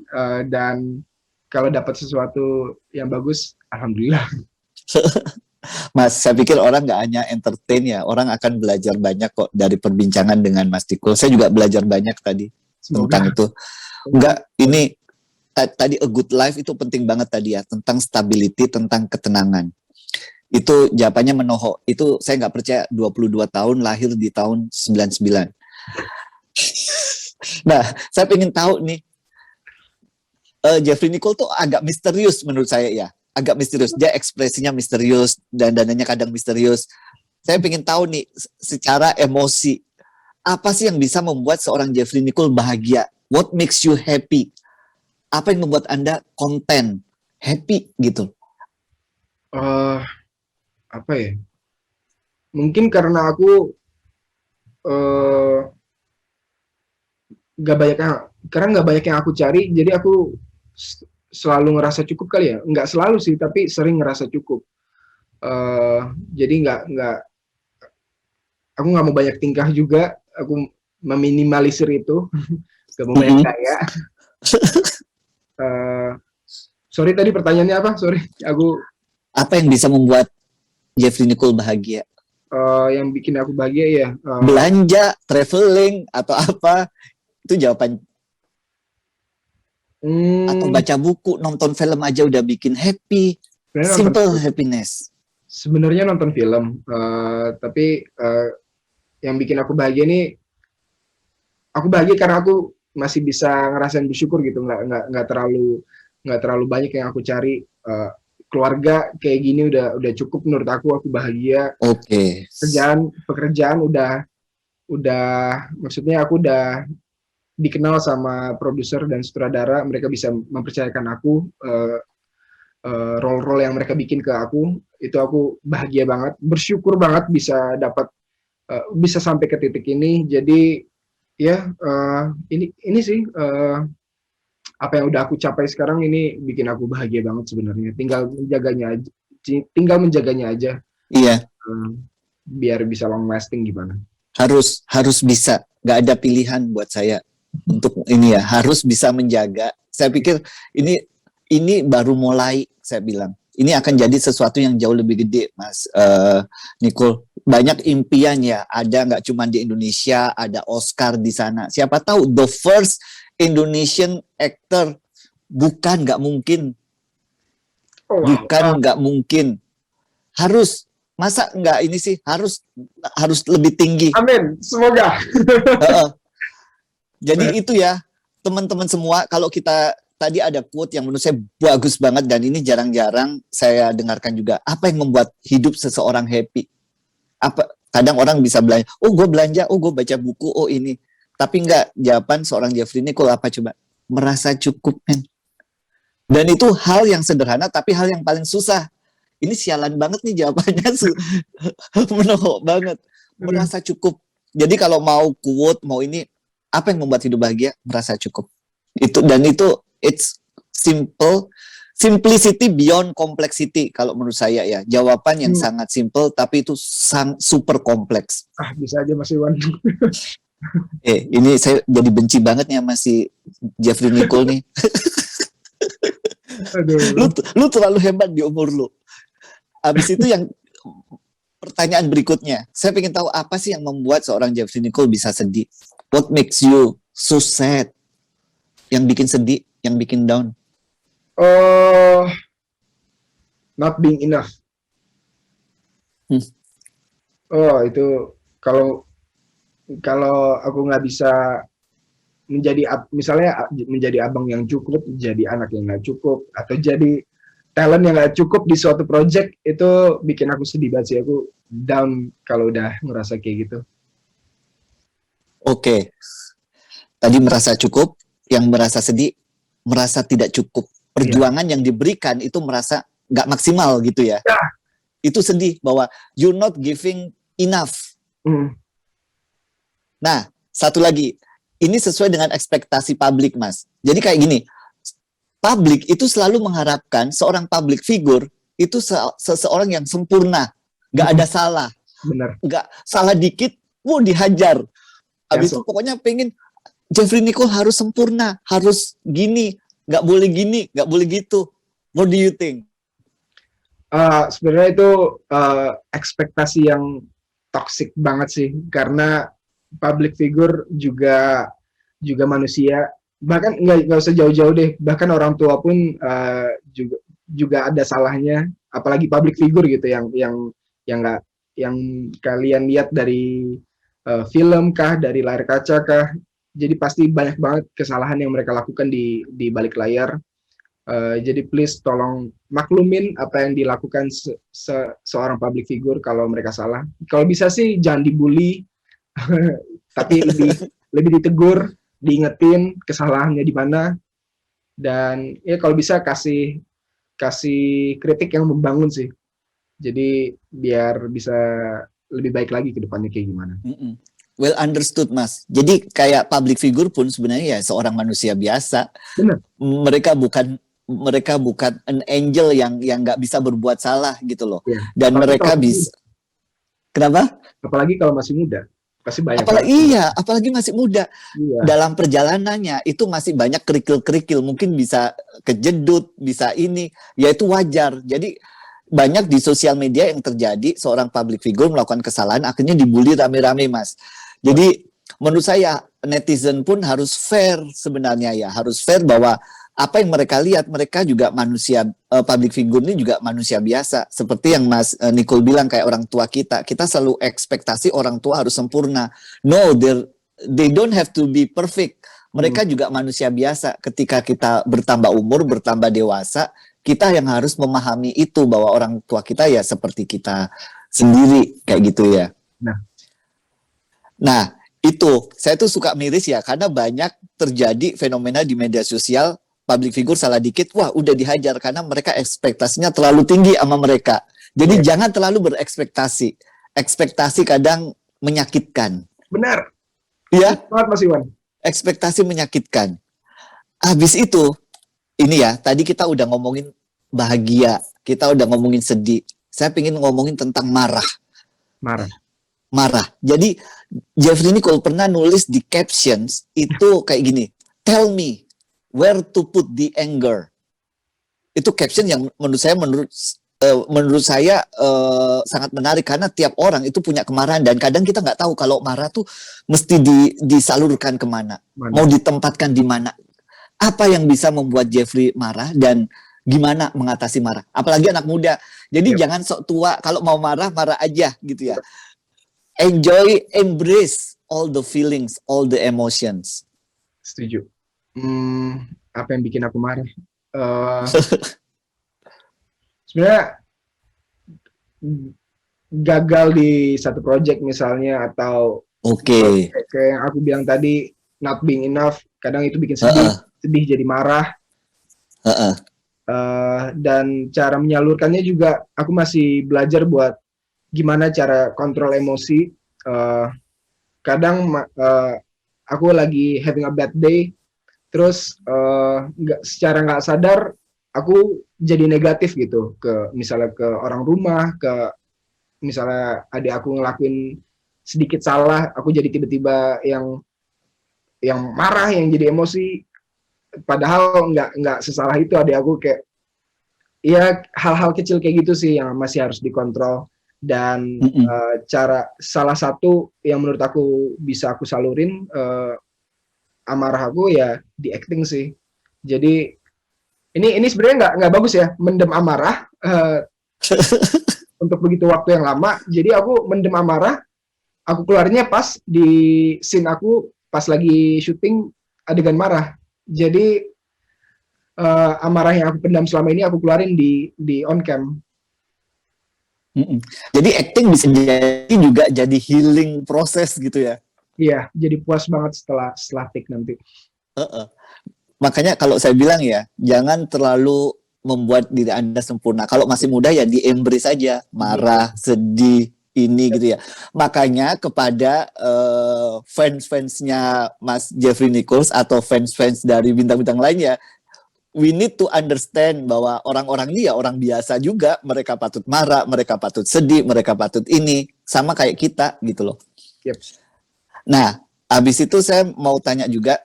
dan kalau dapat sesuatu yang bagus, alhamdulillah. Mas, saya pikir orang nggak hanya entertain ya, orang akan belajar banyak kok dari perbincangan dengan Mas Nicole. Saya juga belajar banyak tadi tentang itu. Enggak, ini tadi a good life itu penting banget tadi ya, tentang stability, tentang ketenangan. Itu jawabannya menohok. Itu saya nggak percaya, 22 tahun, lahir di tahun 99. Nah, saya pengen tahu nih, Jeffrey Nicole tuh agak misterius menurut saya ya. Agak misterius. Dia ekspresinya misterius, dan dananya kadang misterius. Saya pengen tahu nih, secara emosi, apa sih yang bisa membuat seorang Jeffrey Nicole bahagia? What makes you happy? Apa yang membuat Anda konten, happy gitu? Eh, apa ya? Mungkin karena aku nggak banyak yang aku cari, jadi aku selalu ngerasa cukup kali ya. Nggak selalu sih, tapi sering ngerasa cukup. Jadi aku nggak mau banyak tingkah juga. Aku meminimalisir itu. Gak mau banyak kaya. Sorry tadi pertanyaannya apa? Sorry, Apa yang bisa membuat Jeffrey Nicole bahagia? Yang bikin aku bahagia ya. Belanja, traveling, atau apa? Itu jawaban. Atau baca buku, nonton film aja udah bikin happy. Simple happiness. Sebenarnya nonton film, tapi yang bikin aku bahagia nih, aku bahagia karena aku masih bisa ngerasain bersyukur gitu, nggak terlalu banyak yang aku cari. Keluarga kayak gini udah cukup menurut aku bahagia. Oke. Pekerjaan udah maksudnya aku udah dikenal sama produser dan sutradara, mereka bisa mempercayakan aku role-role yang mereka bikin ke aku, itu aku bahagia banget, bersyukur banget bisa dapat bisa sampai ke titik ini. Jadi ya ini sih apa yang udah aku capai sekarang ini bikin aku bahagia banget sebenarnya. Tinggal menjaganya aja. Iya. Biar bisa long lasting gimana. Harus bisa, nggak ada pilihan buat saya untuk ini ya, harus bisa menjaga. Saya pikir ini baru mulai, saya bilang. Ini akan jadi sesuatu yang jauh lebih gede, Mas Nicole. Banyak impian ya, ada nggak cuma di Indonesia, ada Oscar di sana. Siapa tahu the first Indonesian actor, bukan nggak mungkin. Bukan nggak mungkin. Harus, masa nggak ini sih, harus lebih tinggi. Amin, semoga. Jadi itu ya, teman-teman semua, kalau kita tadi ada quote yang menurut saya bagus banget, dan ini jarang-jarang saya dengarkan juga. Apa yang membuat hidup seseorang happy? Kadang orang bisa belanja, oh gue belanja, oh gue baca buku, oh ini. Tapi enggak, jawaban seorang Jeffrey Nicole apa coba? Merasa cukup, men. Dan itu hal yang sederhana, tapi hal yang paling susah. Ini sialan banget nih jawabannya, menohok banget. Merasa cukup. Jadi kalau mau quote, mau ini, apa yang membuat hidup bahagia? Merasa cukup. Itu it's simple, simplicity beyond complexity kalau menurut saya ya. Jawaban yang sangat simple, tapi itu super kompleks. Bisa aja Mas Iwan. Ini saya jadi benci banget nih sama si Jeffrey Nicole nih. Aduh. Lu terlalu hebat di umur lu. Abis itu yang pertanyaan berikutnya, saya pengen tahu apa sih yang membuat seorang Jeffrey Nicole bisa sedih? What makes you so sad? Yang bikin sedih, yang bikin down? Not being enough. Itu kalau aku nggak bisa misalnya menjadi abang yang cukup, jadi anak yang nggak cukup, atau jadi talent yang nggak cukup di suatu project, itu bikin aku sedih banget sih. Aku down kalau udah ngerasa kayak gitu. Oke. Tadi merasa cukup, yang merasa sedih, merasa tidak cukup. Perjuangan yang diberikan itu merasa nggak maksimal gitu ya. Itu sedih bahwa you're not giving enough. Nah, satu lagi, ini sesuai dengan ekspektasi publik, Mas. Jadi kayak gini, publik itu selalu mengharapkan seorang public figure itu seseorang yang sempurna, nggak ada salah. Benar. Nggak salah dikit, dihajar. Habis itu pokoknya pengen Jeffrey Nicole harus sempurna, harus gini, nggak boleh gitu. What do you think? Sebenarnya itu ekspektasi yang toxic banget sih, karena public figure juga manusia, bahkan nggak usah jauh-jauh deh, bahkan orang tua pun juga juga ada salahnya, apalagi public figure gitu yang nggak yang kalian lihat dari film kah, dari layar kaca kah, jadi pasti banyak banget kesalahan yang mereka lakukan di balik layar. Jadi please tolong maklumin apa yang dilakukan seorang public figure kalau mereka salah. Kalau bisa sih jangan dibully, tapi lebih ditegur, diingetin kesalahannya di mana, dan ya kalau bisa kasih kasih kritik yang membangun sih. Jadi biar bisa lebih baik lagi ke depannya kayak gimana. Mm-mm. Well understood, Mas. Jadi kayak public figure pun sebenarnya ya seorang manusia biasa. Benar. Mereka bukan an angel yang nggak bisa berbuat salah gitu loh. Ya. Dan Apalagi mereka bisa. Kenapa? Apalagi kalau masih muda, pasti banyak. Apalagi masih muda. Iya. Dalam perjalanannya itu masih banyak kerikil-kerikil, mungkin bisa kejedut, bisa ini, ya itu wajar. Jadi banyak di sosial media yang terjadi seorang public figure melakukan kesalahan akhirnya dibully rame-rame, Mas. Jadi menurut saya netizen pun harus fair sebenarnya ya, harus fair bahwa apa yang mereka lihat, mereka juga manusia, public figure ini juga manusia biasa. Seperti yang Mas Nicole bilang, kayak orang tua kita selalu ekspektasi orang tua harus sempurna. No, they don't have to be perfect. Mereka juga manusia biasa. Ketika kita bertambah umur, bertambah dewasa, kita yang harus memahami itu, bahwa orang tua kita ya seperti kita sendiri, kayak gitu ya. Nah, itu saya tuh suka miris ya, karena banyak terjadi fenomena di media sosial, public figure salah dikit, wah udah dihajar, karena mereka ekspektasinya terlalu tinggi sama mereka. Jadi jangan terlalu berekspektasi. Ekspektasi kadang menyakitkan. Benar. Ya, banget Mas Iwan. Ekspektasi menyakitkan. Habis itu, ini ya, tadi kita udah ngomongin bahagia, kita udah ngomongin sedih. Saya pengen ngomongin tentang marah. Jadi Jeffrey Nicole pernah nulis di captions itu kayak gini, tell me where to put the anger. Itu caption yang menurut saya sangat menarik, karena tiap orang itu punya kemarahan dan kadang kita nggak tahu kalau marah tuh mesti disalurkan kemana, mau ditempatkan di mana. Apa yang bisa membuat Jeffrey marah dan gimana mengatasi marah, apalagi anak muda. Jadi jangan sok tua, kalau mau marah aja gitu ya. Enjoy, embrace all the feelings, all the emotions. Setuju. Apa yang bikin aku marah? Sebenarnya gagal di satu project misalnya, atau kayak yang aku bilang tadi, not being enough, kadang itu bikin sedih jadi marah. Dan cara menyalurkannya juga aku masih belajar buat gimana cara kontrol emosi. Kadang aku lagi having a bad day, terus secara nggak sadar aku jadi negatif gitu, misalnya ke orang rumah, ke misalnya adik aku ngelakuin sedikit salah, aku jadi tiba-tiba yang marah, yang jadi emosi, padahal nggak sesalah itu adik aku. Kayak ya hal-hal kecil kayak gitu sih yang masih harus dikontrol. Dan salah satu yang menurut aku bisa aku salurin amarah aku ya di acting sih. Jadi ini sebenarnya nggak bagus ya, mendem amarah untuk begitu waktu yang lama. Jadi aku mendem amarah, aku keluarnya pas di scene aku pas lagi syuting adegan marah. Jadi amarah yang aku pendam selama ini aku keluarin di on cam. Jadi acting bisa jadi juga jadi healing proses gitu ya. Iya, jadi puas banget setelah take nanti. Makanya kalau saya bilang ya, jangan terlalu membuat diri Anda sempurna. Kalau masih muda ya di-embrace saja, marah, sedih, ini gitu ya. Makanya kepada fans-fansnya Mas Jeffrey Nichols atau fans-fans dari bintang-bintang lainnya, we need to understand bahwa orang-orang ini ya orang biasa juga. Mereka patut marah, mereka patut sedih, mereka patut ini, sama kayak kita gitu loh. Nah, habis itu saya mau tanya juga,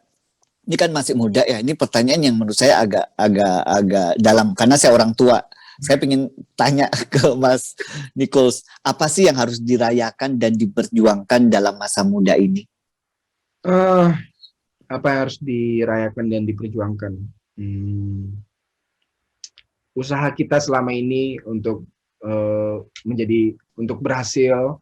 ini kan masih muda ya, ini pertanyaan yang menurut saya agak dalam, karena saya orang tua. Saya ingin tanya ke Mas Nichols, apa sih yang harus dirayakan dan diperjuangkan dalam masa muda ini? Apa yang harus dirayakan dan diperjuangkan? Usaha kita selama ini untuk untuk berhasil,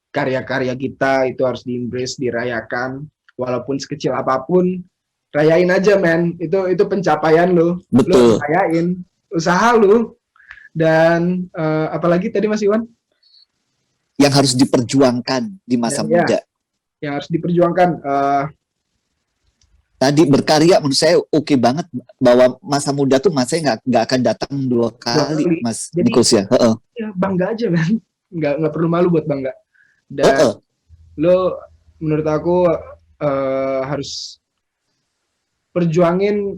karya-karya kita itu harus di-embrace, dirayakan, walaupun sekecil apapun, rayain aja men, itu pencapaian lu harus Betul. rayain, usaha lu, dan apalagi tadi Mas Iwan? Yang harus diperjuangkan di masa Dan ya, muda. yang harus diperjuangkan, Tadi berkarya menurut saya oke banget, bahwa masa muda tuh masa nggak akan datang dua dua kali, kali, Mas jadi Nichols ya. Heeh. ya bangga aja men, nggak perlu malu buat bangga, dan Heeh. lo menurut aku harus perjuangin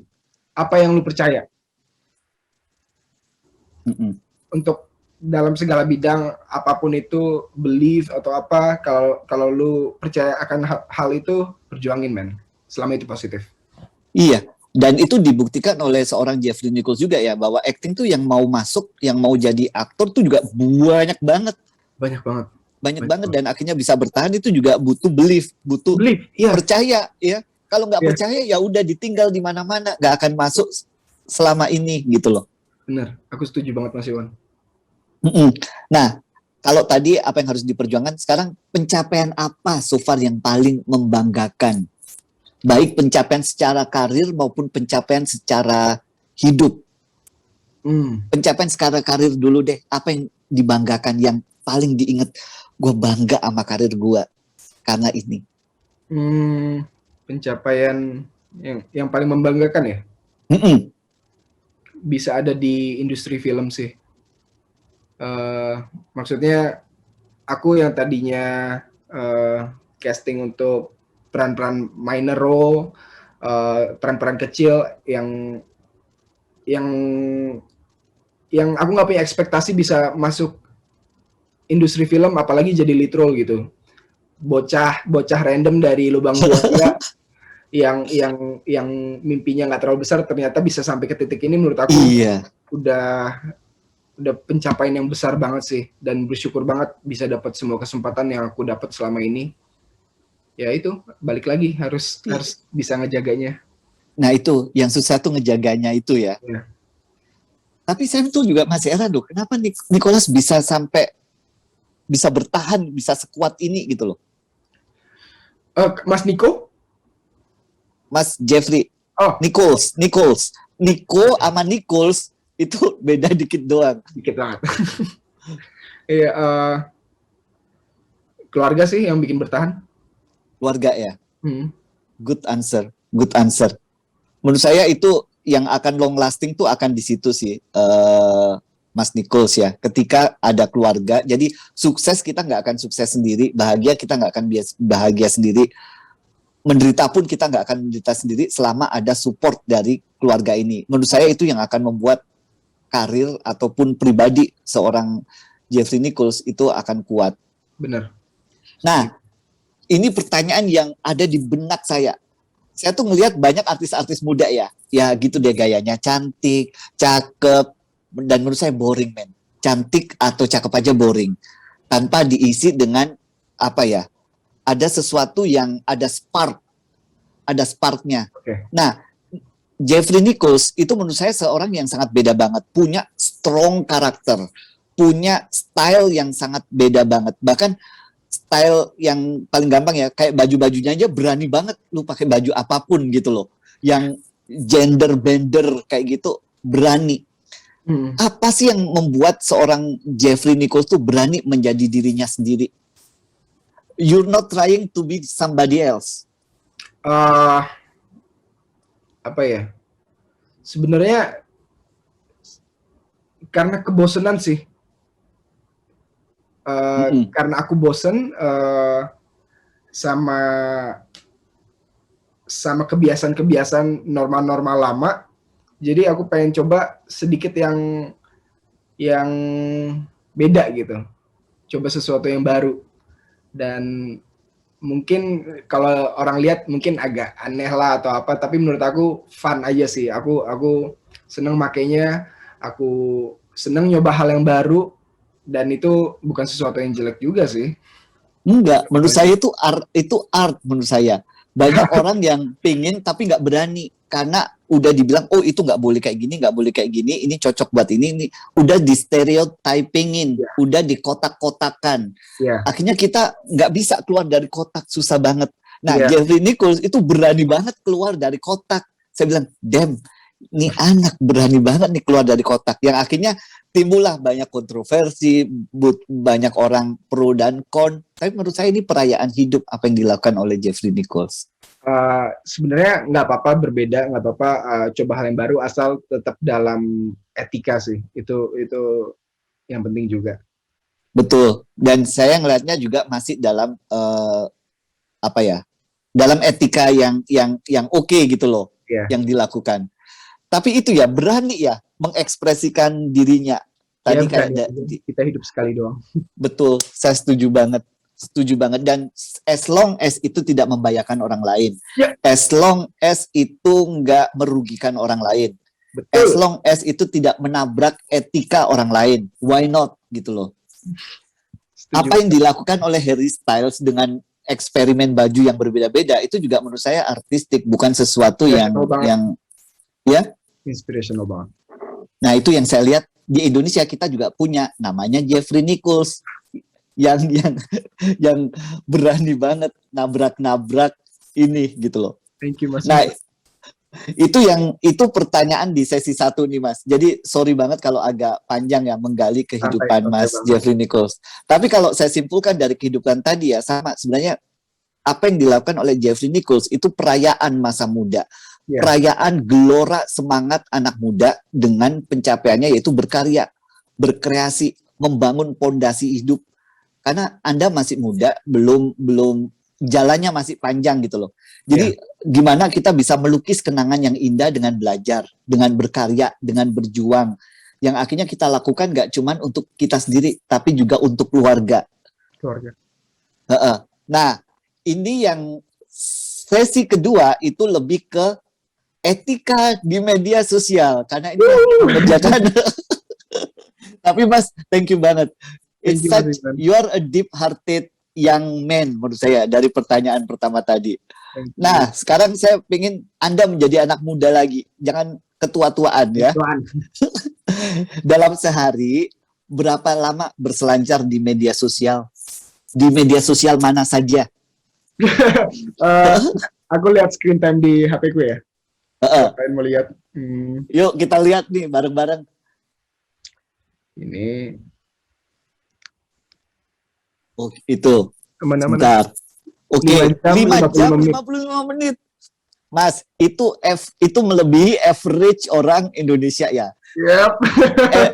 apa yang lu percaya Mm-mm. untuk dalam segala bidang apapun itu, belief atau apa, kalau lu percaya akan hal itu, perjuangin men, selama itu positif. Iya. Dan itu dibuktikan oleh seorang Jeffrey Nichols juga ya, bahwa acting tuh yang mau masuk, yang mau jadi aktor tuh juga banyak banget. Banyak banget. Banyak banget, dan akhirnya bisa bertahan itu juga butuh belief, butuh Belief, iya. percaya ya. Kalau nggak Iya. percaya ya udah ditinggal di mana-mana, nggak akan masuk selama ini gitu loh. Bener, aku setuju banget Mas Iwan. Mm-mm. Nah, kalau tadi apa yang harus diperjuangkan, sekarang pencapaian apa so far yang paling membanggakan? Baik pencapaian secara karir maupun pencapaian secara hidup. Pencapaian secara karir dulu deh. Apa yang dibanggakan, yang paling diingat? Gue bangga sama karir gue karena ini. Pencapaian yang paling membanggakan ya? Mm-mm. Bisa ada di industri film sih. Maksudnya aku yang tadinya casting untuk peran-peran minor role, peran-peran kecil yang aku nggak punya ekspektasi bisa masuk industri film, apalagi jadi lead role gitu. Bocah random dari lubang buaya yang mimpinya nggak terlalu besar ternyata bisa sampai ke titik ini, menurut aku Iya. udah pencapaian yang besar banget sih, dan bersyukur banget bisa dapat semua kesempatan yang aku dapat selama ini. Ya itu, balik lagi harus bisa ngejaganya. Nah itu yang susah tuh, ngejaganya itu ya. Ya. Tapi saya tuh juga masih heran loh, kenapa Nicholas bisa sampai bisa bertahan, bisa sekuat ini gitu loh. Mas Niko? Mas Jeffrey. Oh, Nichols. Nico sama Nichols itu beda dikit doang. dikit banget. Iya, keluarga sih yang bikin bertahan. Keluarga ya. Good answer. Menurut saya itu yang akan long lasting tuh akan di situ sih, Mas Nichols ya. Ketika ada keluarga, jadi sukses kita nggak akan sukses sendiri, bahagia kita nggak akan bahagia sendiri, menderita pun kita nggak akan menderita sendiri selama ada support dari keluarga ini. Menurut saya itu yang akan membuat karir ataupun pribadi seorang Jeffrey Nichols itu akan kuat. Benar. Nah, ini pertanyaan yang ada di benak saya. Saya tuh ngelihat banyak artis-artis muda ya gitu deh, gayanya cantik, cakep, dan menurut saya boring men. Cantik atau cakep aja boring, tanpa diisi dengan apa ya, ada sesuatu yang ada sparknya. Okay. Nah, Jeffrey Nichols itu menurut saya seorang yang sangat beda banget, punya strong karakter, punya style yang sangat beda banget. Bahkan style yang paling gampang ya, kayak baju-bajunya aja berani banget, lu pakai baju apapun gitu loh. Yang gender bender kayak gitu berani. Apa sih yang membuat seorang Jeffrey Nichols tuh berani menjadi dirinya sendiri? You're not trying to be somebody else. Apa ya? Sebenarnya karena kebosanan sih. Karena aku bosen sama kebiasaan-kebiasaan normal-normal lama, jadi aku pengen coba sedikit yang beda gitu, coba sesuatu yang baru, dan mungkin kalau orang lihat mungkin agak aneh lah atau apa, tapi menurut aku fun aja sih. Aku seneng makainya, aku seneng nyoba hal yang baru, dan itu bukan sesuatu yang jelek juga sih. Enggak, menurut saya itu art menurut saya. Banyak orang yang pingin tapi nggak berani karena udah dibilang oh itu nggak boleh kayak gini, nggak boleh kayak gini, ini cocok buat ini udah di stereotypingin, Ya. udah dikotak-kotakan. Iya, Akhirnya kita nggak bisa keluar dari kotak, susah banget. Nah, iya. Jeffrey Nichols itu berani banget keluar dari kotak. Saya bilang, damn, nih anak berani banget nih keluar dari kotak. Yang akhirnya timbullah banyak kontroversi, banyak orang pro dan kon. Tapi menurut saya ini perayaan hidup apa yang dilakukan oleh Jeffrey Nichols. Sebenarnya nggak apa-apa berbeda, nggak apa-apa coba hal yang baru asal tetap dalam etika sih. Itu yang penting juga. Betul. Dan saya ngelihatnya juga masih dalam apa ya? Dalam etika yang oke gitu loh, Iya. yang dilakukan. Tapi itu ya berani ya mengekspresikan dirinya. Tadi Ya, kayak kita hidup sekali doang. betul, saya setuju banget. Setuju banget, dan as long as itu tidak membahayakan orang lain, Ya. as long as itu nggak merugikan orang lain, Betul. as long as itu tidak menabrak etika orang lain, why not gitu loh. Setuju. Apa yang dilakukan oleh Harry Styles dengan eksperimen baju yang berbeda-beda itu juga menurut saya artistik, bukan sesuatu yang ya inspirational banget. Nah itu yang saya lihat di Indonesia, kita juga punya namanya Jeffrey Nichols yang berani banget nabrak-nabrak ini gitu loh. Thank you Mas. Nah, itu pertanyaan di sesi 1 nih Mas. Jadi sorry banget kalau agak panjang ya menggali kehidupan Mas Jeffrey Nichols. Tapi kalau saya simpulkan dari kehidupan tadi ya sama sebenarnya apa yang dilakukan oleh Jeffrey Nichols itu perayaan masa muda. Yeah. Perayaan gelora semangat anak muda dengan pencapaiannya yaitu berkarya, berkreasi, membangun pondasi hidup. Karena Anda masih muda, belum jalannya masih panjang gitu loh. Jadi gimana kita bisa melukis kenangan yang indah dengan belajar, dengan berkarya, dengan berjuang. Yang akhirnya kita lakukan gak cuman untuk kita sendiri, tapi juga untuk keluarga. Nah, ini yang sesi kedua itu lebih ke etika di media sosial. Karena ini mengerjakan. Tapi Mas, thank you banget. You are a deep-hearted young man menurut saya dari pertanyaan pertama tadi. Nah, sekarang saya pengen Anda menjadi anak muda lagi. Jangan ketua-tuaan ya. Dalam sehari, berapa lama berselancar di media sosial? Di media sosial mana saja? Aku lihat screen time di HP ku ya. Pengen mau lihat. Yuk kita lihat nih bareng-bareng. Ini. Oh, itu. Kemana-mana. Oke, 5 jam 55 menit. Mas, itu melebihi average orang Indonesia ya. Yep.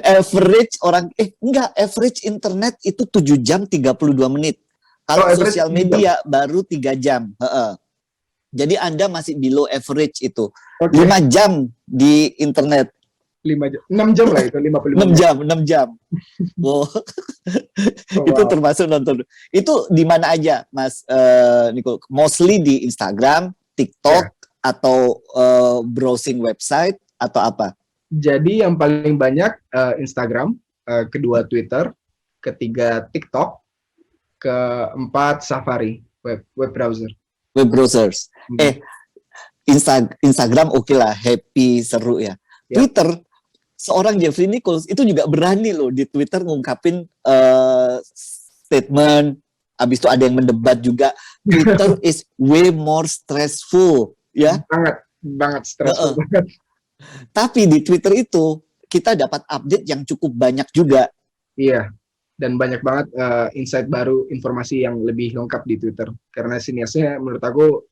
Average orang average internet itu 7 jam 32 menit. Kalau sosial media baru 3 jam. Jadi Anda masih below average itu. 5 jam di internet. 6 jam lah itu, 55 6 jam. Wow. Itu termasuk nonton. Itu di mana aja, Mas Nicole? Mostly di Instagram, TikTok, atau browsing website, atau apa? Jadi yang paling banyak Instagram, kedua Twitter, ketiga TikTok, keempat Safari, web browser. Web browsers. Instagram oke lah, happy, seru ya. Twitter, seorang Jeffrey Nichols itu juga berani loh di Twitter ngungkapin statement. Abis itu ada yang mendebat juga. Twitter is way more stressful, ya. Banget stressful banget. Tapi di Twitter itu kita dapat update yang cukup banyak juga. Iya. Dan banyak banget insight baru, informasi yang lebih lengkap di Twitter. Karena siniasnya menurut aku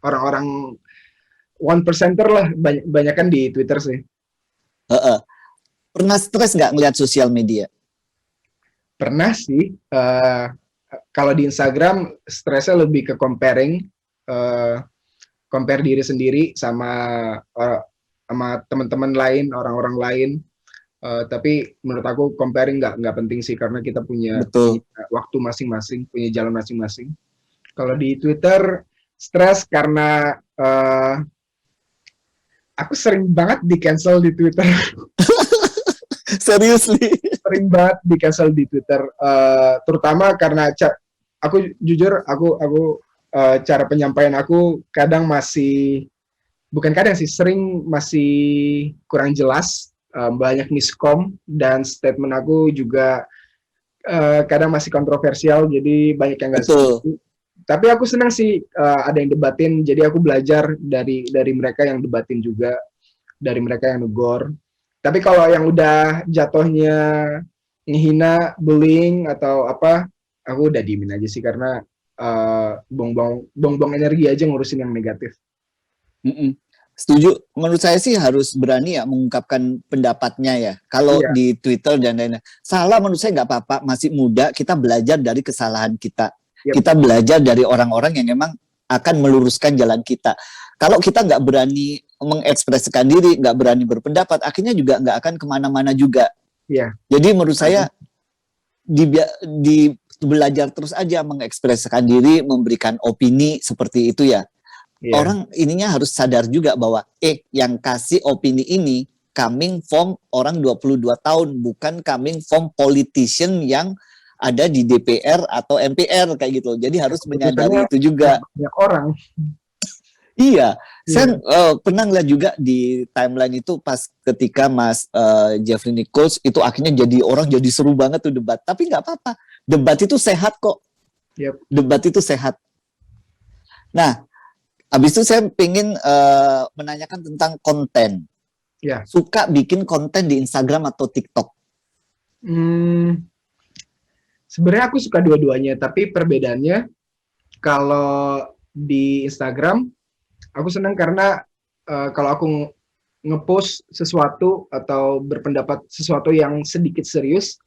orang-orang 1%er lah, banyakan di Twitter sih. Pernah stres nggak ngeliat sosial media? Pernah sih. Kalau di Instagram, stresnya lebih ke comparing, compare diri sendiri sama teman-teman lain, orang-orang lain. Tapi menurut aku comparing nggak penting sih, karena kita punya waktu masing-masing, punya jalan masing-masing. Kalau di Twitter, stres karena aku sering banget di-cancel di Twitter. Seriously? Sering banget di-cancel di Twitter. Terutama karena aku jujur, aku cara penyampaian aku kadang masih, bukan kadang sih, sering masih kurang jelas, banyak miskom, dan statement aku juga kadang masih kontroversial, jadi banyak yang nggak Betul. setuju. Tapi aku senang sih ada yang debatin, jadi aku belajar dari mereka yang debatin juga, dari mereka yang negor. Tapi kalau yang udah jatuhnya ngehina, bullying atau apa, aku udah diemin aja sih, karena buang-buang energi aja ngurusin yang negatif. Mm-mm. Setuju. Menurut saya sih harus berani ya mengungkapkan pendapatnya ya. Kalau Iya, di Twitter dan lain-lain. Salah menurut saya nggak apa-apa. Masih muda, kita belajar dari kesalahan kita. yep. Kita belajar dari orang-orang yang memang akan meluruskan jalan kita. Kalau kita nggak berani mengekspresikan diri, nggak berani berpendapat, akhirnya juga nggak akan kemana-mana juga. Iya, Jadi menurut saya di belajar terus aja mengekspresikan diri, memberikan opini seperti itu ya. iya. Orang ininya harus sadar juga bahwa yang kasih opini ini coming from orang 22 tahun, bukan coming from politician yang ada di DPR atau MPR kayak gitu. Jadi harus Keputusannya menyadari itu nggak juga. banyak orang. Iya, saya Iya, pernah lihat juga di timeline itu pas ketika Mas Jeffrey Nichols itu akhirnya jadi orang jadi seru banget tuh debat. Tapi nggak apa-apa, debat itu sehat kok. yep. Debat itu sehat. Nah, habis itu saya pengen menanyakan tentang konten. Ya. Suka bikin konten di Instagram atau TikTok? Hmm, sebenarnya aku suka dua-duanya, tapi perbedaannya kalau di Instagram aku senang karena kalau aku ngepost sesuatu atau berpendapat sesuatu yang sedikit serius,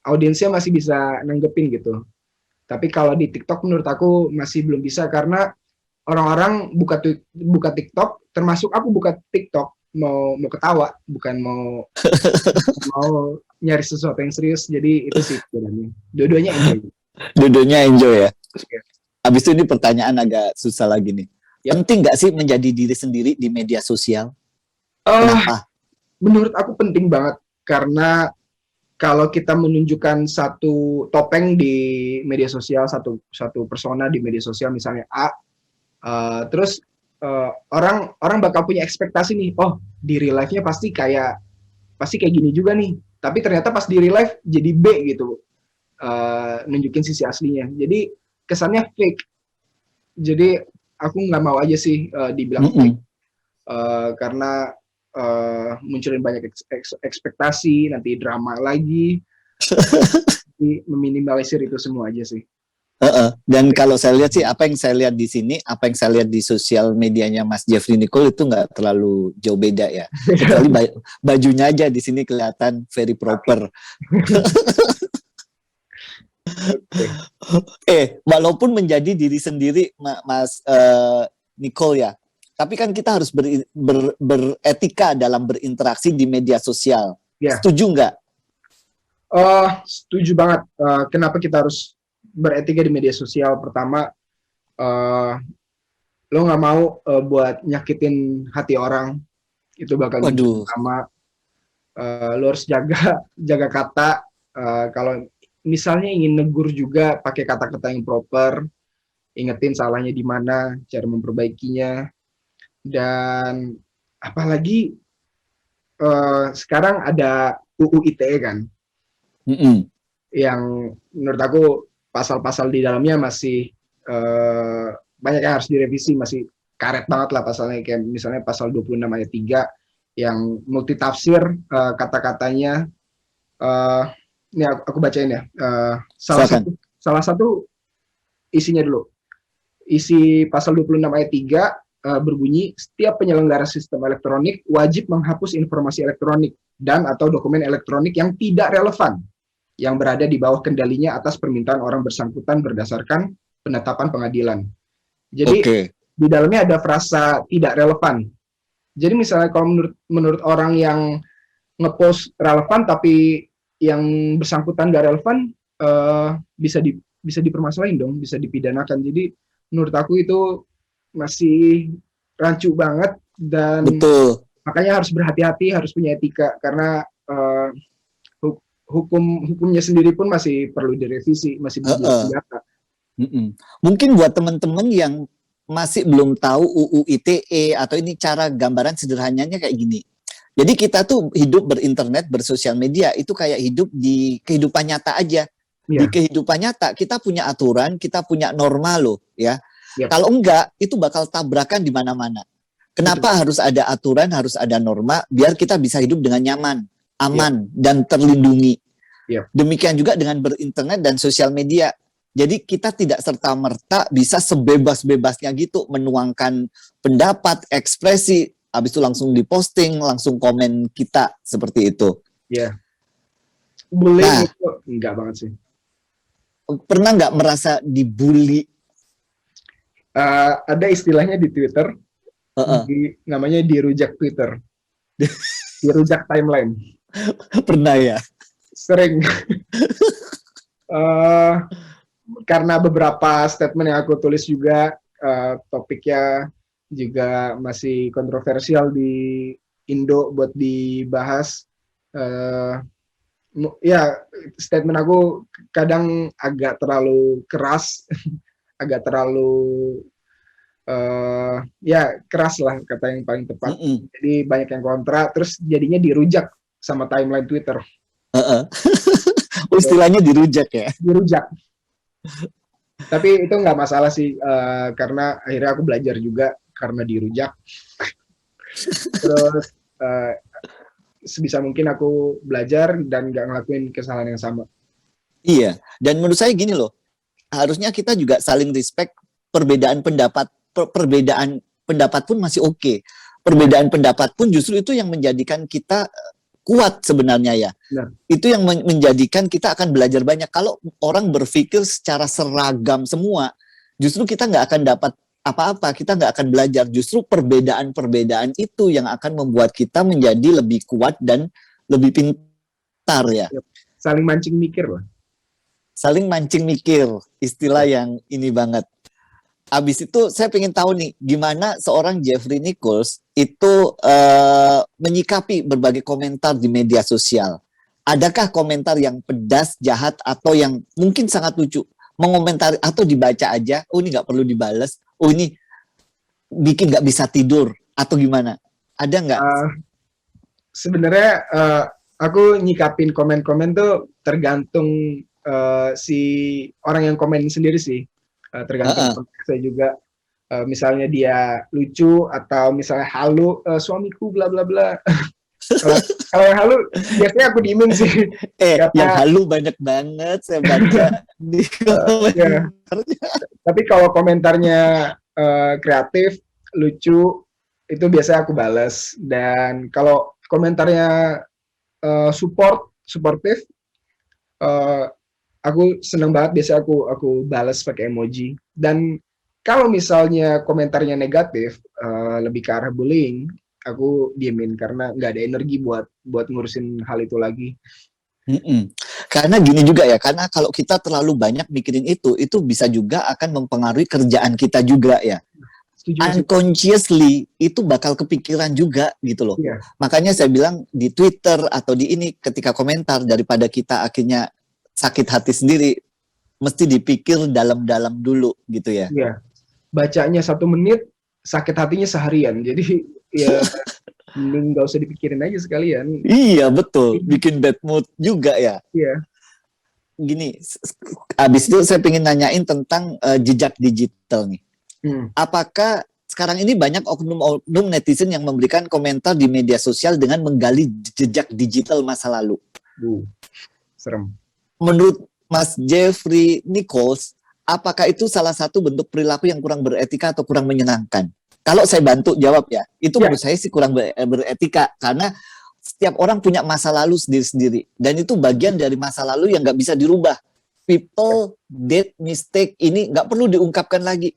audiensnya masih bisa nanggepin gitu. Tapi kalau di TikTok menurut aku masih belum bisa, karena orang-orang buka TikTok, termasuk aku buka TikTok mau ketawa, bukan mau nyari sesuatu yang serius. Jadi itu sih bedanya. Dua-duanya enjoy. Dua-duanya enjoy ya. Ya. Habis itu ini pertanyaan agak susah lagi nih. Yap. Penting nggak sih menjadi diri sendiri di media sosial? Uh, Kenapa? menurut aku penting banget, karena kalau kita menunjukkan satu topeng di media sosial, satu persona di media sosial, misalnya A, terus orang orang bakal punya ekspektasi nih, oh di real life-nya pasti kayak gini juga nih. Tapi ternyata pas di real life jadi B gitu, nunjukin sisi aslinya. Jadi kesannya fake. Jadi aku nggak mau aja sih dibilang fake, karena munculin banyak ekspektasi, nanti drama lagi. Jadi meminimalisir itu semua aja sih. Dan kalau saya lihat sih, apa yang saya lihat di sini, apa yang saya lihat di sosial medianya Mas Jeffrey Nicole itu nggak terlalu jauh beda ya. Kecuali bajunya aja di sini kelihatan very proper. Walaupun menjadi diri sendiri, Mas Nicole ya. Tapi kan kita harus beretika dalam berinteraksi di media sosial. Ya. Setuju nggak? Setuju banget. Kenapa kita harus beretika di media sosial? Pertama, lo nggak mau buat nyakitin hati orang. Itu bakal Waduh. pertama. Lo harus jaga kata. Kalau misalnya ingin negur juga, pakai kata-kata yang proper, ingetin salahnya di mana, cara memperbaikinya. Dan apalagi sekarang ada UU ITE kan, yang menurut aku pasal-pasal di dalamnya masih banyak yang harus direvisi, masih karet banget lah pasalnya, kayak misalnya pasal 26 ayat 3 yang multitafsir kata-katanya. Ini aku bacain ya. Salah satu isinya dulu. Isi pasal 26 ayat 3 berbunyi, setiap penyelenggara sistem elektronik wajib menghapus informasi elektronik dan atau dokumen elektronik yang tidak relevan yang berada di bawah kendalinya atas permintaan orang bersangkutan berdasarkan penetapan pengadilan. Jadi di dalamnya ada frasa tidak relevan. Jadi misalnya kalau menurut orang yang ngepost relevan tapi yang bersangkutan gak relevan, bisa dipermasalahin dong, bisa dipidanakan. Jadi menurut aku itu masih rancu banget, dan betul. Makanya harus berhati-hati, harus punya etika, karena hukumnya sendiri pun masih perlu direvisi, masih belum data. Mm-mm. Mungkin buat teman-teman yang masih belum tahu UU ITE atau ini cara gambaran sederhananya kayak gini. Jadi kita tuh hidup berinternet, bersosial media itu kayak hidup di kehidupan nyata aja. Di Iya, kehidupan nyata kita punya aturan, kita punya norma loh, ya. iya, Kalau enggak, itu bakal tabrakan di mana-mana. betul. Kenapa harus ada aturan, harus ada norma biar kita bisa hidup dengan nyaman, Iya, aman dan terlindungi. iya. Demikian juga dengan berinternet dan sosial media. Jadi kita tidak serta-merta bisa sebebas-bebasnya gitu menuangkan pendapat, ekspresi, habis itu langsung diposting, langsung komen kita seperti itu. Iya. Bullying Nah, itu enggak banget sih. pernah nggak merasa dibully? Ada istilahnya di Twitter, Uh-uh. namanya dirujak Twitter, dirujak timeline. Pernah ya? Sering. Eh, karena beberapa statement yang aku tulis juga, topiknya juga masih kontroversial di Indo buat dibahas. Eh, ya, statement aku kadang agak terlalu keras, agak terlalu ya keras lah kata yang paling tepat. Mm-mm. Jadi banyak yang kontra, terus jadinya dirujak sama timeline Twitter. Uh-uh. Istilahnya dirujak ya? Dirujak. Tapi itu nggak masalah sih, karena akhirnya aku belajar juga karena dirujak. Terus sebisa mungkin aku belajar dan nggak ngelakuin kesalahan yang sama. Iya. Dan menurut saya gini loh, harusnya kita juga saling respect perbedaan pendapat. Perbedaan pendapat pun masih oke. Perbedaan pendapat pun justru itu yang menjadikan kita kuat sebenarnya ya. Nah, Itu yang menjadikan kita akan belajar banyak. Kalau orang berpikir secara seragam semua, justru kita nggak akan dapat apa-apa, kita nggak akan belajar. Justru perbedaan-perbedaan itu yang akan membuat kita menjadi lebih kuat dan lebih pintar ya. saling mancing mikir lah. Saling mancing mikir, istilah yang ini banget. Abis itu saya pengen tahu nih, gimana seorang Jeffrey Nichols itu menyikapi berbagai komentar di media sosial. Adakah komentar yang pedas, jahat, atau yang mungkin sangat lucu? Mengomentari atau dibaca aja, oh ini nggak perlu dibales, oh ini bikin nggak bisa tidur, atau gimana? Ada nggak? Uh, Sebenarnya aku nyikapin komen-komen tuh tergantung si orang yang komen sendiri sih. Tergantung konteks saya juga. Misalnya dia lucu atau misalnya halu, suamiku bla bla bla. Kalau yang halu biasanya aku diemin sih. Yang Karena halu banyak banget saya baca di ya, komentarnya. tapi kalau komentarnya kreatif, lucu, itu biasanya aku balas. Dan kalau komentarnya supportif, uh, aku seneng banget. Biasanya aku balas pakai emoji. Dan kalau misalnya komentarnya negatif, lebih ke arah bullying, aku diemin karena nggak ada energi buat ngurusin hal itu lagi. Mm-mm. Karena gini juga ya, karena kalau kita terlalu banyak mikirin itu bisa juga akan mempengaruhi kerjaan kita juga ya. Setuju sih? Unconsciously itu bakal kepikiran juga gitu loh. Iya, Makanya saya bilang di Twitter atau di ini ketika komentar, daripada kita akhirnya sakit hati sendiri, mesti dipikir dalam-dalam dulu gitu ya. iya. Bacanya 1 menit, sakit hatinya seharian. Jadi ya mending nggak usah dipikirin aja sekalian. Iya betul, bikin bad mood juga ya. Iya. Gini, abis itu saya pengen nanyain tentang jejak digital nih. Apakah sekarang ini banyak oknum netizen yang memberikan komentar di media sosial dengan menggali jejak digital masa lalu? Serem. Menurut Mas Jeffrey Nichols, apakah itu salah satu bentuk perilaku yang kurang beretika atau kurang menyenangkan? Kalau saya bantu jawab ya, itu menurut saya sih kurang beretika karena setiap orang punya masa lalu sendiri-sendiri dan itu bagian dari masa lalu yang nggak bisa dirubah. People did mistake ini nggak perlu diungkapkan lagi.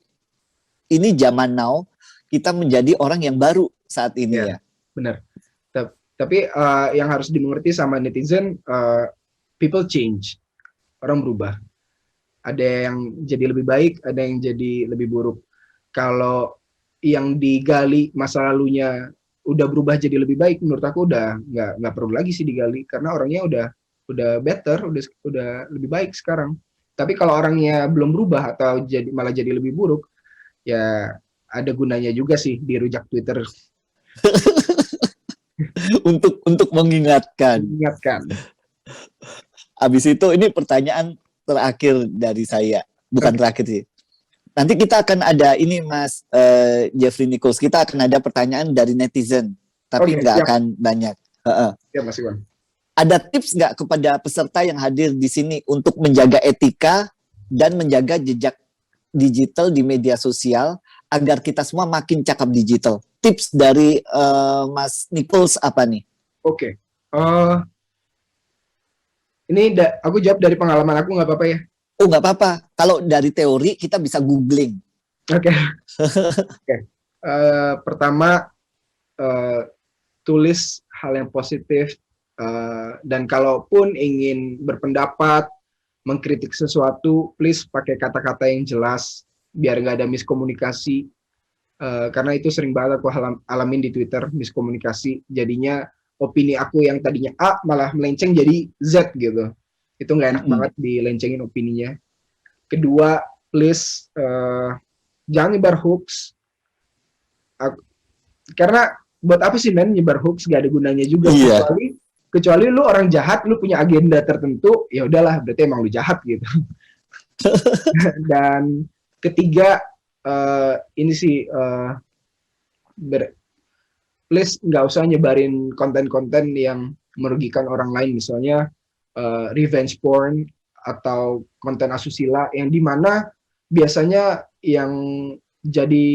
Ini zaman now, kita menjadi orang yang baru saat ini ya. Benar. Tapi yang harus dimengerti sama netizen, people change, orang berubah. Ada yang jadi lebih baik, ada yang jadi lebih buruk. Kalau yang digali masa lalunya udah berubah jadi lebih baik, menurut aku udah nggak perlu lagi sih digali karena orangnya udah better, udah lebih baik sekarang. Tapi kalau orangnya belum berubah atau malah jadi lebih buruk, ya ada gunanya juga sih dirujak Twitter, Untuk mengingatkan. mengingatkan. Habis itu ini pertanyaan terakhir dari saya, bukan Oke, terakhir sih. Nanti kita akan ada ini Mas Jeffrey Nichols, kita akan ada pertanyaan dari netizen, tapi oke, nggak siap, akan banyak. Heeh. siap Mas Iwan. Ada tips nggak kepada peserta yang hadir di sini untuk menjaga etika dan menjaga jejak digital di media sosial agar kita semua makin cakap digital? Tips dari Mas Nichols apa nih? Oke, Eh, ini aku jawab dari pengalaman aku nggak apa-apa ya? Oh nggak apa-apa. Kalau dari teori kita bisa googling. Oke, oke. Pertama, eh, tulis hal yang positif, dan kalaupun ingin berpendapat, mengkritik sesuatu, please pakai kata-kata yang jelas, biar nggak ada miskomunikasi. Karena itu sering banget aku alamin di Twitter, miskomunikasi. Jadinya opini aku yang tadinya A malah melenceng jadi Z gitu. Itu nggak enak Mm-mm. banget dilencengin opininya. Kedua, please jangan nyebar hoax. Karena buat apa sih men nyebar hoax, gak ada gunanya juga, Iya. kecuali lu orang jahat, lu punya agenda tertentu, ya udahlah berarti emang lu jahat gitu. Dan ketiga, ini sih, please nggak usah nyebarin konten-konten yang merugikan orang lain, misalnya revenge porn atau konten asusila yang dimana biasanya jadi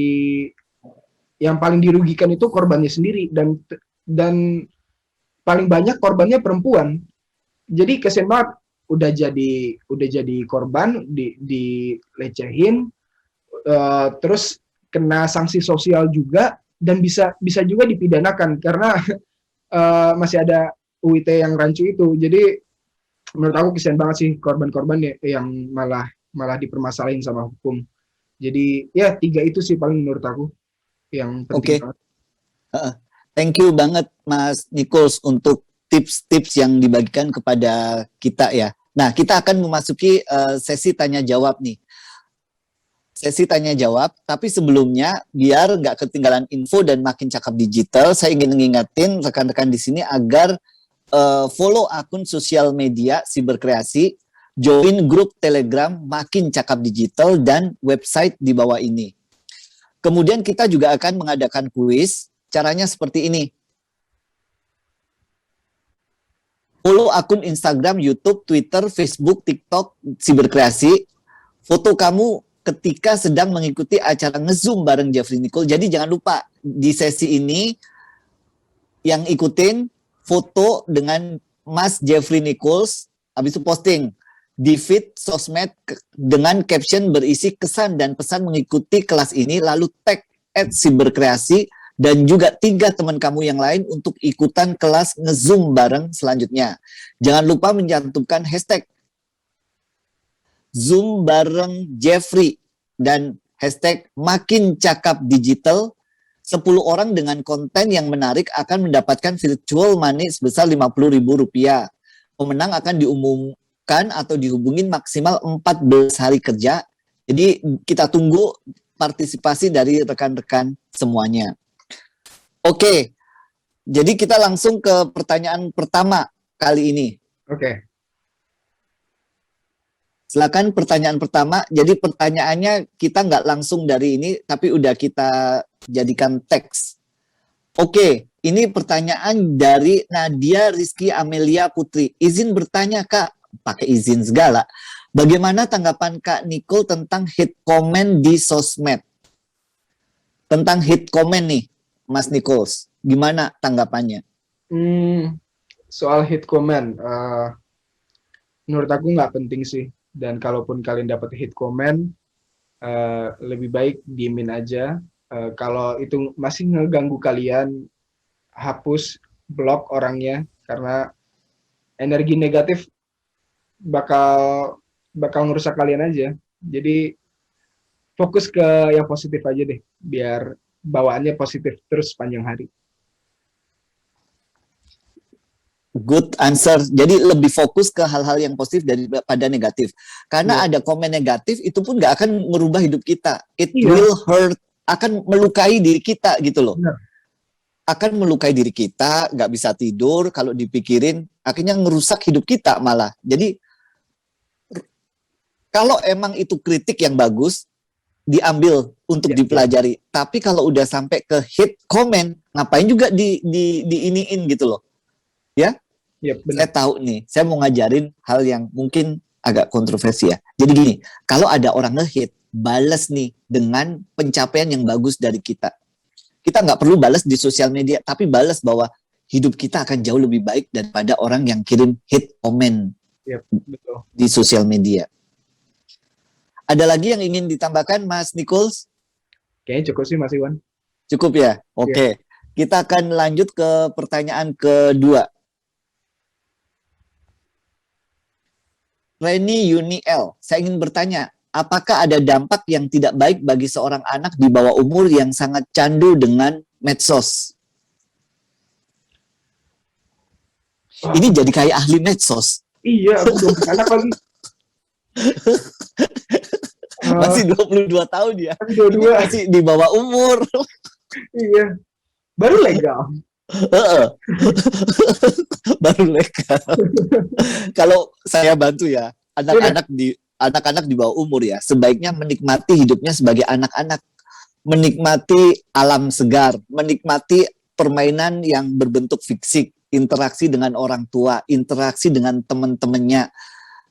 yang paling dirugikan itu korbannya sendiri, dan paling banyak korbannya perempuan. Jadi kesian banget, udah jadi korban, dilecehin, terus kena sanksi sosial juga, dan bisa bisa juga dipidanakan karena masih ada UIT yang rancu itu. Jadi menurut aku kesian banget sih korban-korban yang malah malah dipermasalahin sama hukum. Jadi ya tiga itu sih paling menurut aku yang penting Oke. banget. Thank you banget Mas Nichols untuk tips-tips yang dibagikan kepada kita ya. Nah, kita akan memasuki sesi tanya jawab nih. Sesi tanya jawab, tapi sebelumnya biar nggak ketinggalan info dan makin cakap digital, saya ingin mengingatin rekan-rekan di sini agar follow akun sosial media Siberkreasi, join grup Telegram Makin Cakap Digital, dan website di bawah ini. Kemudian kita juga akan mengadakan kuis. Caranya seperti ini. Follow akun Instagram, YouTube, Twitter, Facebook, TikTok, Siberkreasi. Foto kamu ketika sedang mengikuti acara nge-zoom bareng Jeffrey Nicole. Jadi jangan lupa di sesi ini yang ikutin foto dengan Mas Jeffrey Nichols, habis itu posting di feed sosmed dengan caption berisi kesan dan pesan mengikuti kelas ini, lalu tag @siberkreasi dan juga 3 teman kamu yang lain untuk ikutan kelas nge-zoom bareng selanjutnya. Jangan lupa mencantumkan hashtag Zoom bareng Jeffrey dan hashtag Makin Cakap Digital. 10 orang dengan konten yang menarik akan mendapatkan virtual money sebesar Rp50.000. Pemenang akan diumumkan atau dihubungin maksimal 14 hari kerja. Jadi kita tunggu partisipasi dari rekan-rekan semuanya. Oke, jadi kita langsung ke pertanyaan pertama kali ini. Oke. Silakan pertanyaan pertama. Jadi pertanyaannya kita nggak langsung dari ini, tapi udah kita jadikan teks. Oke, ini pertanyaan dari Nadia Rizky Amelia Putri. Izin bertanya Kak, pakai izin segala. Bagaimana tanggapan Kak Nicole tentang hate comment di sosmed? Tentang hate comment nih, Mas Nichols. Gimana tanggapannya? Soal hate comment, menurut aku nggak penting sih. Dan kalaupun kalian dapat hate comment, lebih baik diemin aja. Kalau itu masih ngeganggu kalian, hapus, blok orangnya, karena energi negatif bakal bakal ngerusak kalian aja. Jadi fokus ke yang positif aja deh, biar bawaannya positif terus sepanjang hari. Good answer. Jadi lebih fokus ke hal-hal yang positif daripada negatif. Karena ada komen negatif itu pun nggak akan merubah hidup kita. It Iya, will hurt, akan melukai diri kita gitu loh. benar. Akan melukai diri kita, nggak bisa tidur kalau dipikirin, akhirnya ngerusak hidup kita malah. Jadi kalau emang itu kritik yang bagus, diambil untuk Ya, dipelajari. Tapi kalau udah sampai ke hate comment, ngapain juga di iniin gitu loh. Ya, ya, saya benar. tahu nih, saya mau ngajarin hal yang mungkin agak kontroversi ya. Jadi gini, kalau ada orang nge-hit, balas nih dengan pencapaian yang bagus dari kita. Kita nggak perlu balas di sosial media, tapi balas bahwa hidup kita akan jauh lebih baik daripada orang yang kirim hate comment Ya, betul. di sosial media. Ada lagi yang ingin ditambahkan, Mas Nichols? Kayaknya cukup sih Mas Iwan. Cukup ya? Oke. Kita akan lanjut ke pertanyaan kedua. Reni Yuniel, saya ingin bertanya, apakah ada dampak yang tidak baik bagi seorang anak di bawah umur yang sangat candu dengan medsos? Ini jadi kayak ahli medsos. Iya, aku belum punya anak lagi. Masih 22 tahun ya. Tapi Ini dua-dua. masih di bawah umur. Iya. Baru legal. Baru legal. Kalau saya bantu ya, anak-anak di bawah umur ya, sebaiknya menikmati hidupnya sebagai anak-anak, menikmati alam segar, menikmati permainan yang berbentuk fisik, interaksi dengan orang tua, interaksi dengan teman-temannya.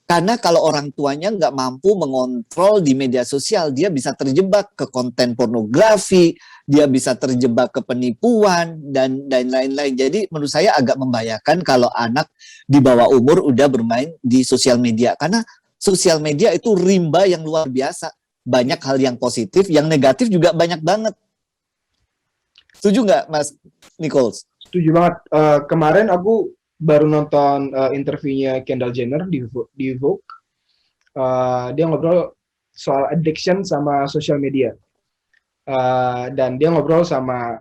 Karena kalau orang tuanya nggak mampu mengontrol di media sosial, dia bisa terjebak ke konten pornografi, dia bisa terjebak ke penipuan, dan lain-lain. Jadi menurut saya agak membahayakan kalau anak di bawah umur udah bermain di sosial media. Karena sosial media itu rimba yang luar biasa. Banyak hal yang positif, yang negatif juga banyak banget. Setuju nggak, Mas Nichols? Setuju banget. Kemarin aku baru nonton interviewnya Kendall Jenner di Vogue. Dia ngobrol soal addiction sama social media. Dan dia ngobrol sama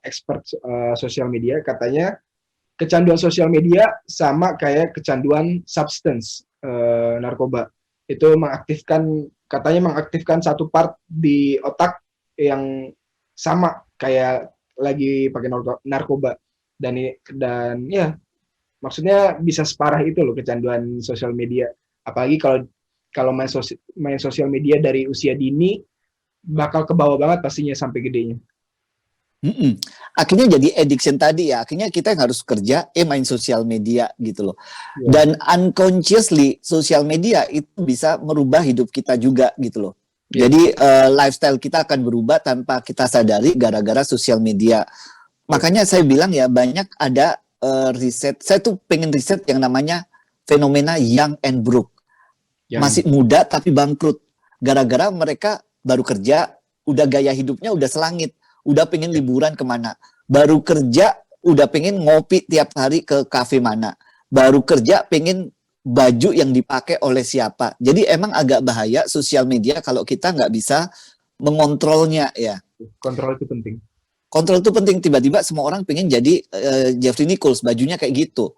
expert sosial media. Katanya kecanduan sosial media sama kayak kecanduan substance, narkoba. Itu katanya mengaktifkan satu part di otak yang sama kayak lagi pakai narkoba. Dan ya, maksudnya bisa separah itu loh kecanduan sosial media. Apalagi kalau main sosial media dari usia dini, bakal ke bawah banget pastinya sampai gedenya. Akhirnya jadi addiction tadi ya. Akhirnya kita yang harus kerja, main sosial media gitu loh. Ya. Dan unconsciously sosial media itu bisa merubah hidup kita juga gitu loh. Ya. Jadi lifestyle kita akan berubah tanpa kita sadari gara-gara sosial media. Makanya saya bilang ya, banyak ada riset. Saya tuh pengen riset yang namanya fenomena young and broke. Masih muda tapi bangkrut. Gara-gara mereka baru kerja, udah gaya hidupnya udah selangit. Udah pengen liburan kemana. Baru kerja, udah pengen ngopi tiap hari ke kafe mana. Baru kerja, pengen baju yang dipakai oleh siapa. Jadi emang agak bahaya sosial media kalau kita nggak bisa mengontrolnya ya. Kontrol itu penting. Kontrol itu penting. Tiba-tiba semua orang pengen jadi Jeffrey Nichols, bajunya kayak gitu.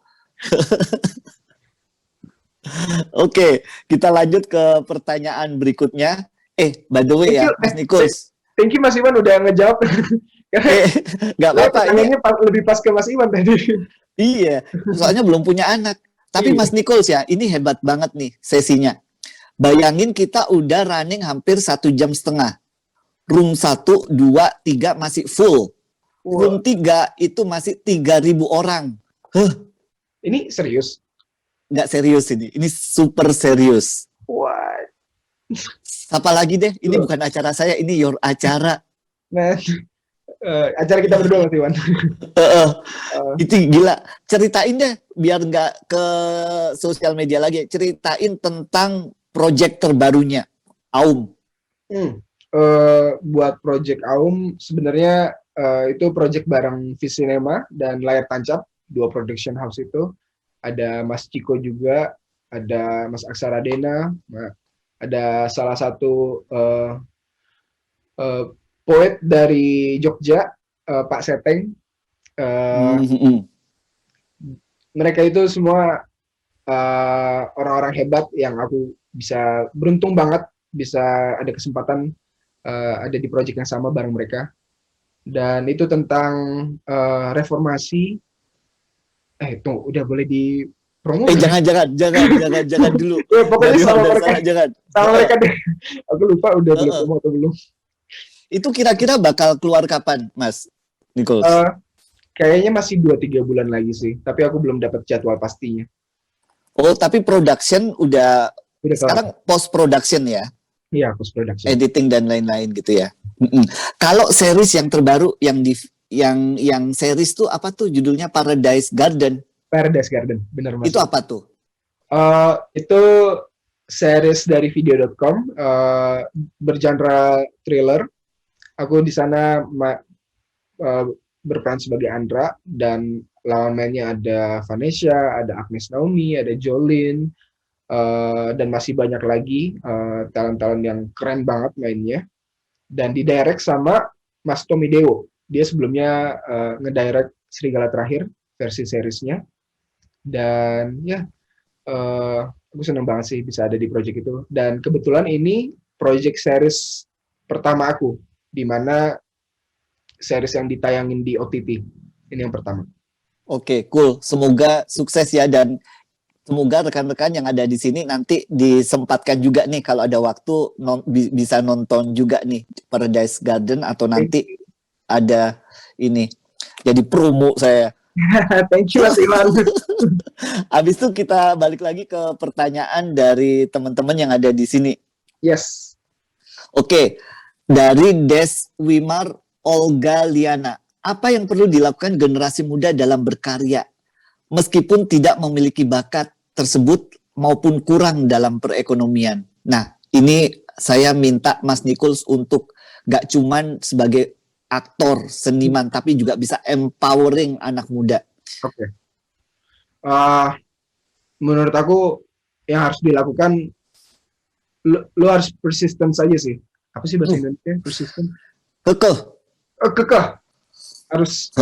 Oke, kita lanjut ke pertanyaan berikutnya. By the way ya, Mas Nichols. Thank you Mas Iwan udah ngejawab. Nggak apa-apa. Ini lebih pas ke Mas Iwan tadi. Iya, soalnya belum punya anak. Tapi Mas Nichols ya, ini hebat banget nih sesinya. Bayangin kita udah running hampir 1,5 jam. Room 1, 2, 3 masih full. Room 3 itu masih 3.000 orang. Ini serius? Nggak serius ini super serius. What? Apa lagi deh, ini bukan acara saya, ini your acara. Nah, acara kita berdua Mas Iwan. Itu gila. Ceritain deh, biar nggak ke sosial media lagi. Ceritain tentang project terbarunya, Aum. Buat project Aum, sebenarnya itu project bareng Visinema dan Layar Tancap, 2 production house itu. Ada Mas Ciko juga, ada Mas Aksara Dena, ada salah satu poet dari Jogja, Pak Seteng. mereka itu semua orang-orang hebat yang aku bisa beruntung banget bisa ada kesempatan ada di project yang sama bareng mereka. Dan itu tentang reformasi. Tuh udah boleh di promo belum? Jangan dulu. Ya, pokoknya sama Daripada mereka, salah, jangan. sama mereka deh. Aku lupa udah boleh Heeh. promo atau belum. Itu kira-kira bakal keluar kapan, Mas Nichols? Eh, Kayaknya masih 2-3 bulan lagi sih, tapi aku belum dapat jadwal pastinya. Oh, tapi production udah Udah kelar. sekarang post production ya, Iya, post production. editing dan lain-lain gitu ya. Mm-mm. Kalau series yang terbaru yang series tuh apa tuh judulnya Paradise Garden? Paradise Garden, benar Itu masuk. apa tuh? Itu series dari video.com, bergenre thriller. Aku di sana uh, berperan sebagai Andra dan lawan mainnya ada Vanessa, ada Agnes Naomi, ada Jolene, dan masih banyak lagi talent-talent yang keren banget mainnya. Dan didirect sama Mas Tommy Dewo. Dia sebelumnya ngedirect Serigala Terakhir versi seriesnya. Dan ya, aku senang banget sih bisa ada di project itu. Dan kebetulan ini project series pertama aku, di mana series yang ditayangin di OTT. Ini yang pertama. Oke, cool. Semoga sukses ya dan semoga rekan-rekan yang ada di sini nanti disempatkan juga nih kalau ada waktu bisa nonton juga nih Paradise Garden atau nanti ada ini jadi promo saya. Thank you Mas Iman. Habis itu kita balik lagi ke pertanyaan dari teman-teman yang ada di sini. Yes. Oke, dari Des Wimar Olga Liana. Apa yang perlu dilakukan generasi muda dalam berkarya meskipun tidak memiliki bakat tersebut maupun kurang dalam perekonomian? Nah, ini saya minta Mas Nichols untuk gak cuman sebagai aktor, seniman, tapi juga bisa empowering anak muda. Oke. Menurut aku yang harus dilakukan, lu harus persisten saja sih. Apa sih bahasa Indonesia? Persisten. Kekeh. Kekeh. Harus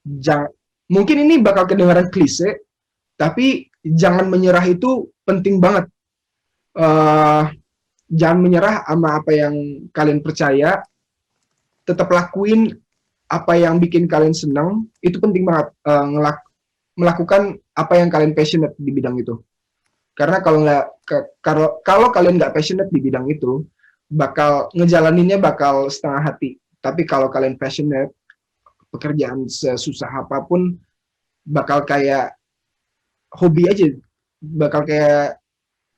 jangan. Mungkin ini bakal kedengaran klise, tapi jangan menyerah itu penting banget. Jangan menyerah sama apa yang kalian percaya. Tetap lakuin apa yang bikin kalian senang. Itu penting banget. Melakukan apa yang kalian passionate di bidang itu. Karena kalau kalian nggak passionate di bidang itu, bakal ngejalaninnya bakal setengah hati. Tapi kalau kalian passionate, pekerjaan sesusah apapun bakal kayak hobi aja, bakal kayak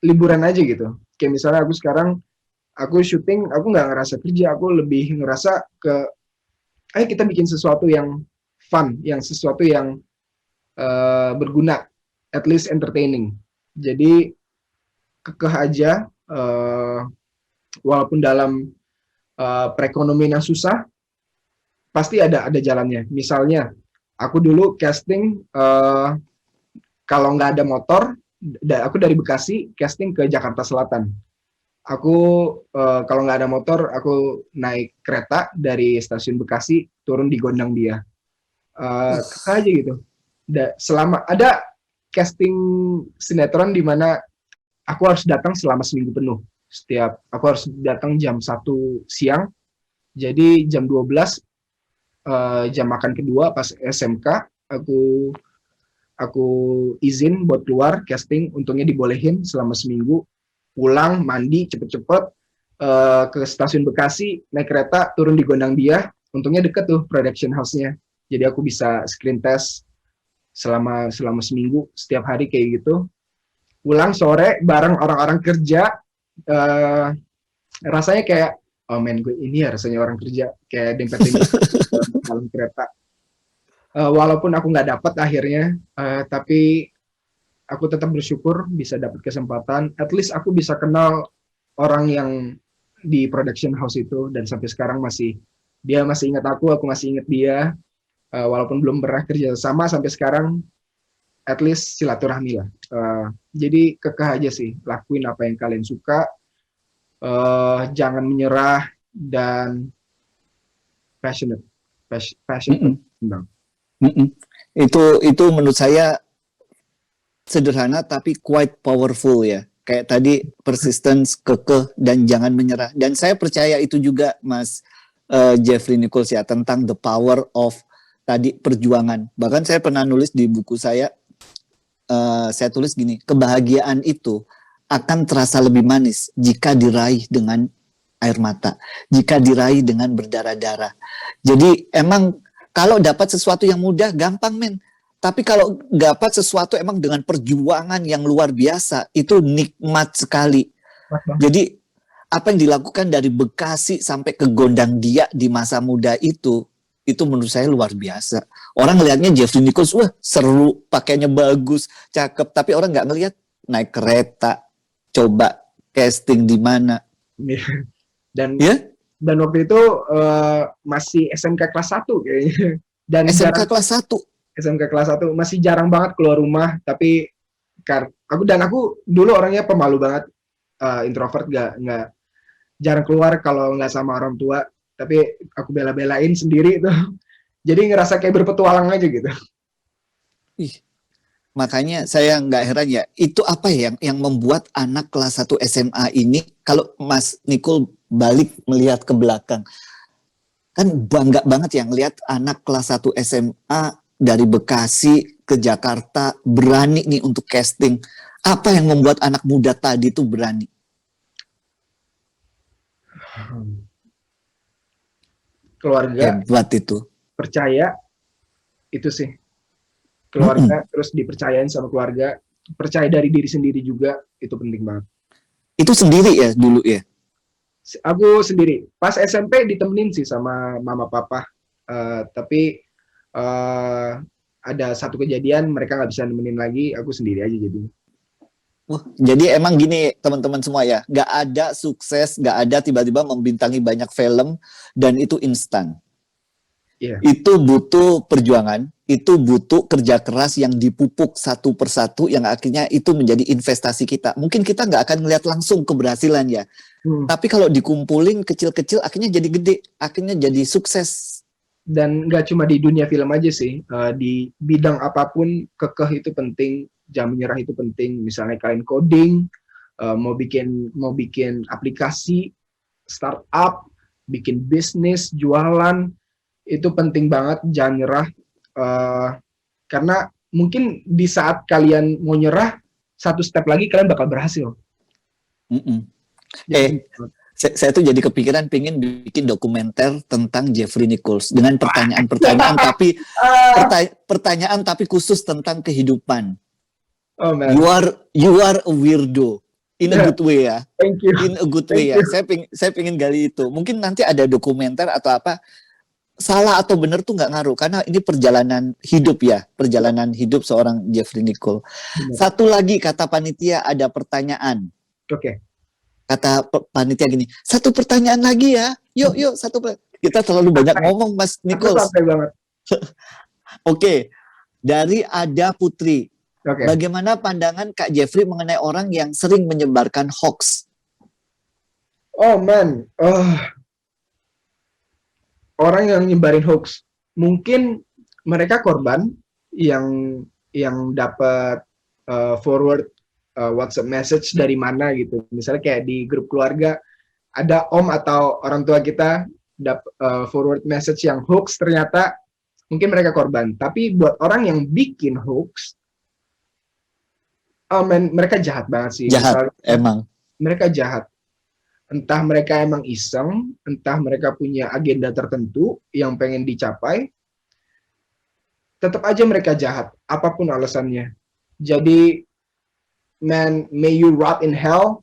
liburan aja gitu. Kayak misalnya aku sekarang, aku syuting, aku nggak ngerasa kerja, aku lebih ngerasa ayo kita bikin sesuatu yang fun, yang sesuatu yang berguna, at least entertaining. Jadi kekeh aja, walaupun dalam perekonomian yang susah, pasti ada jalannya. Misalnya, aku dulu casting kalau nggak ada motor, aku dari Bekasi casting ke Jakarta Selatan. Aku kalau nggak ada motor, aku naik kereta dari stasiun Bekasi turun di Gondang Dia. Kekeh aja gitu. Selama ada casting sinetron di mana aku harus datang selama seminggu penuh. Aku harus datang jam 1 siang. Jadi jam 12 jam makan kedua pas SMK aku izin buat keluar casting, untungnya dibolehin selama seminggu. Pulang, mandi cepet-cepet ke stasiun Bekasi, naik kereta, turun di Gondang Dia. Untungnya deket tuh production house-nya. Jadi aku bisa screen test selama seminggu, setiap hari kayak gitu. Pulang sore bareng orang-orang kerja, rasanya kayak, oh men, gue ini ya rasanya orang kerja, kayak dempet-dempet dalam kereta. Walaupun aku nggak dapat akhirnya, tapi aku tetap bersyukur bisa dapat kesempatan. At least aku bisa kenal orang yang di production house itu, dan sampai sekarang dia masih ingat aku masih ingat dia. Walaupun belum pernah kerja sama sampai sekarang, at least silaturahmi lah. Jadi kekeh aja sih, lakuin apa yang kalian suka, jangan menyerah, dan passionate. Itu menurut saya sederhana tapi quite powerful ya. Kayak tadi persistence, kekeh dan jangan menyerah. Dan saya percaya itu juga Mas Jeffrey Nichols ya tentang the power of tadi perjuangan. Bahkan saya pernah nulis di buku saya tulis gini, kebahagiaan itu akan terasa lebih manis jika diraih dengan air mata, jika diraih dengan berdarah-darah. Jadi emang kalau dapat sesuatu yang mudah gampang men. Tapi kalau dapat sesuatu emang dengan perjuangan yang luar biasa, itu nikmat sekali. Jadi apa yang dilakukan dari Bekasi sampai ke Gondang Dia di masa muda itu menurut saya luar biasa. Orang ngelihatnya Jeffrey Nichols, wah seru, pakainya bagus, cakep. Tapi orang nggak ngelihat naik kereta, coba casting di mana. Dan waktu itu masih SMK kelas 1 kayaknya. Dan SMK kelas 1. SMK kelas 1 masih jarang banget keluar rumah, tapi aku dulu orangnya pemalu banget, introvert, nggak jarang keluar kalau nggak sama orang tua, tapi aku bela-belain sendiri tuh. Jadi ngerasa kayak berpetualang aja gitu. Makanya saya nggak heran ya, itu apa ya yang membuat anak kelas 1 SMA ini, kalau Mas Nikul balik melihat ke belakang, kan bangga banget ya ngelihat anak kelas 1 SMA dari Bekasi ke Jakarta berani nih untuk casting. Apa yang membuat anak muda tadi itu berani? Keluarga. Hebat itu. Percaya, itu sih. Keluarga, terus dipercayain sama keluarga. Percaya dari diri sendiri juga, itu penting banget. Itu sendiri ya dulu ya? Aku sendiri. Pas SMP ditemenin sih sama mama papa. Tapi ada satu kejadian mereka nggak bisa nemenin lagi, aku sendiri aja jadi. Jadi emang gini teman-teman semua ya, nggak ada sukses, nggak ada tiba-tiba membintangi banyak film dan itu instan. Yeah. Itu butuh perjuangan, itu butuh kerja keras yang dipupuk satu persatu yang akhirnya itu menjadi investasi kita. Mungkin kita nggak akan ngelihat langsung keberhasilan ya, tapi kalau dikumpulin kecil-kecil akhirnya jadi gede, akhirnya jadi sukses. Dan nggak cuma di dunia film aja sih, di bidang apapun kekeh itu penting, jangan menyerah itu penting. Misalnya kalian coding, mau bikin aplikasi, startup, bikin bisnis, jualan, itu penting banget, jangan nyerah. Karena mungkin di saat kalian mau nyerah, satu step lagi kalian bakal berhasil. Saya tuh jadi kepikiran pengen bikin dokumenter tentang Jeffrey Nichols dengan pertanyaan-pertanyaan tapi pertanyaan tapi khusus tentang kehidupan. Oh, man. You are a weirdo in a good way ya. Thank you. In a good way ya. Saya pengen gali itu. Mungkin nanti ada dokumenter atau apa. Salah atau benar tuh nggak ngaruh karena ini perjalanan hidup ya, perjalanan hidup seorang Jeffrey Nichols. Satu lagi kata panitia ada pertanyaan. Oke. Kata panitia gini, satu pertanyaan lagi ya, yuk satu. Kita terlalu banyak ngomong Mas Nichols. Santai banget. Oke, dari Ada Putri. Bagaimana pandangan Kak Jeffrey mengenai orang yang sering menyebarkan hoax? Oh man, orang yang nyebarin hoax, mungkin mereka korban yang dapat forward WhatsApp message dari mana gitu. Misalnya kayak di grup keluarga ada om atau orang tua kita forward message yang hoax, ternyata mungkin mereka korban. Tapi buat orang yang bikin hoax, mereka jahat banget sih. Jahat, emang. Mereka jahat. Entah mereka emang iseng, entah mereka punya agenda tertentu yang pengen dicapai, tetap aja mereka jahat, apapun alasannya. Jadi, man, may you rot in hell.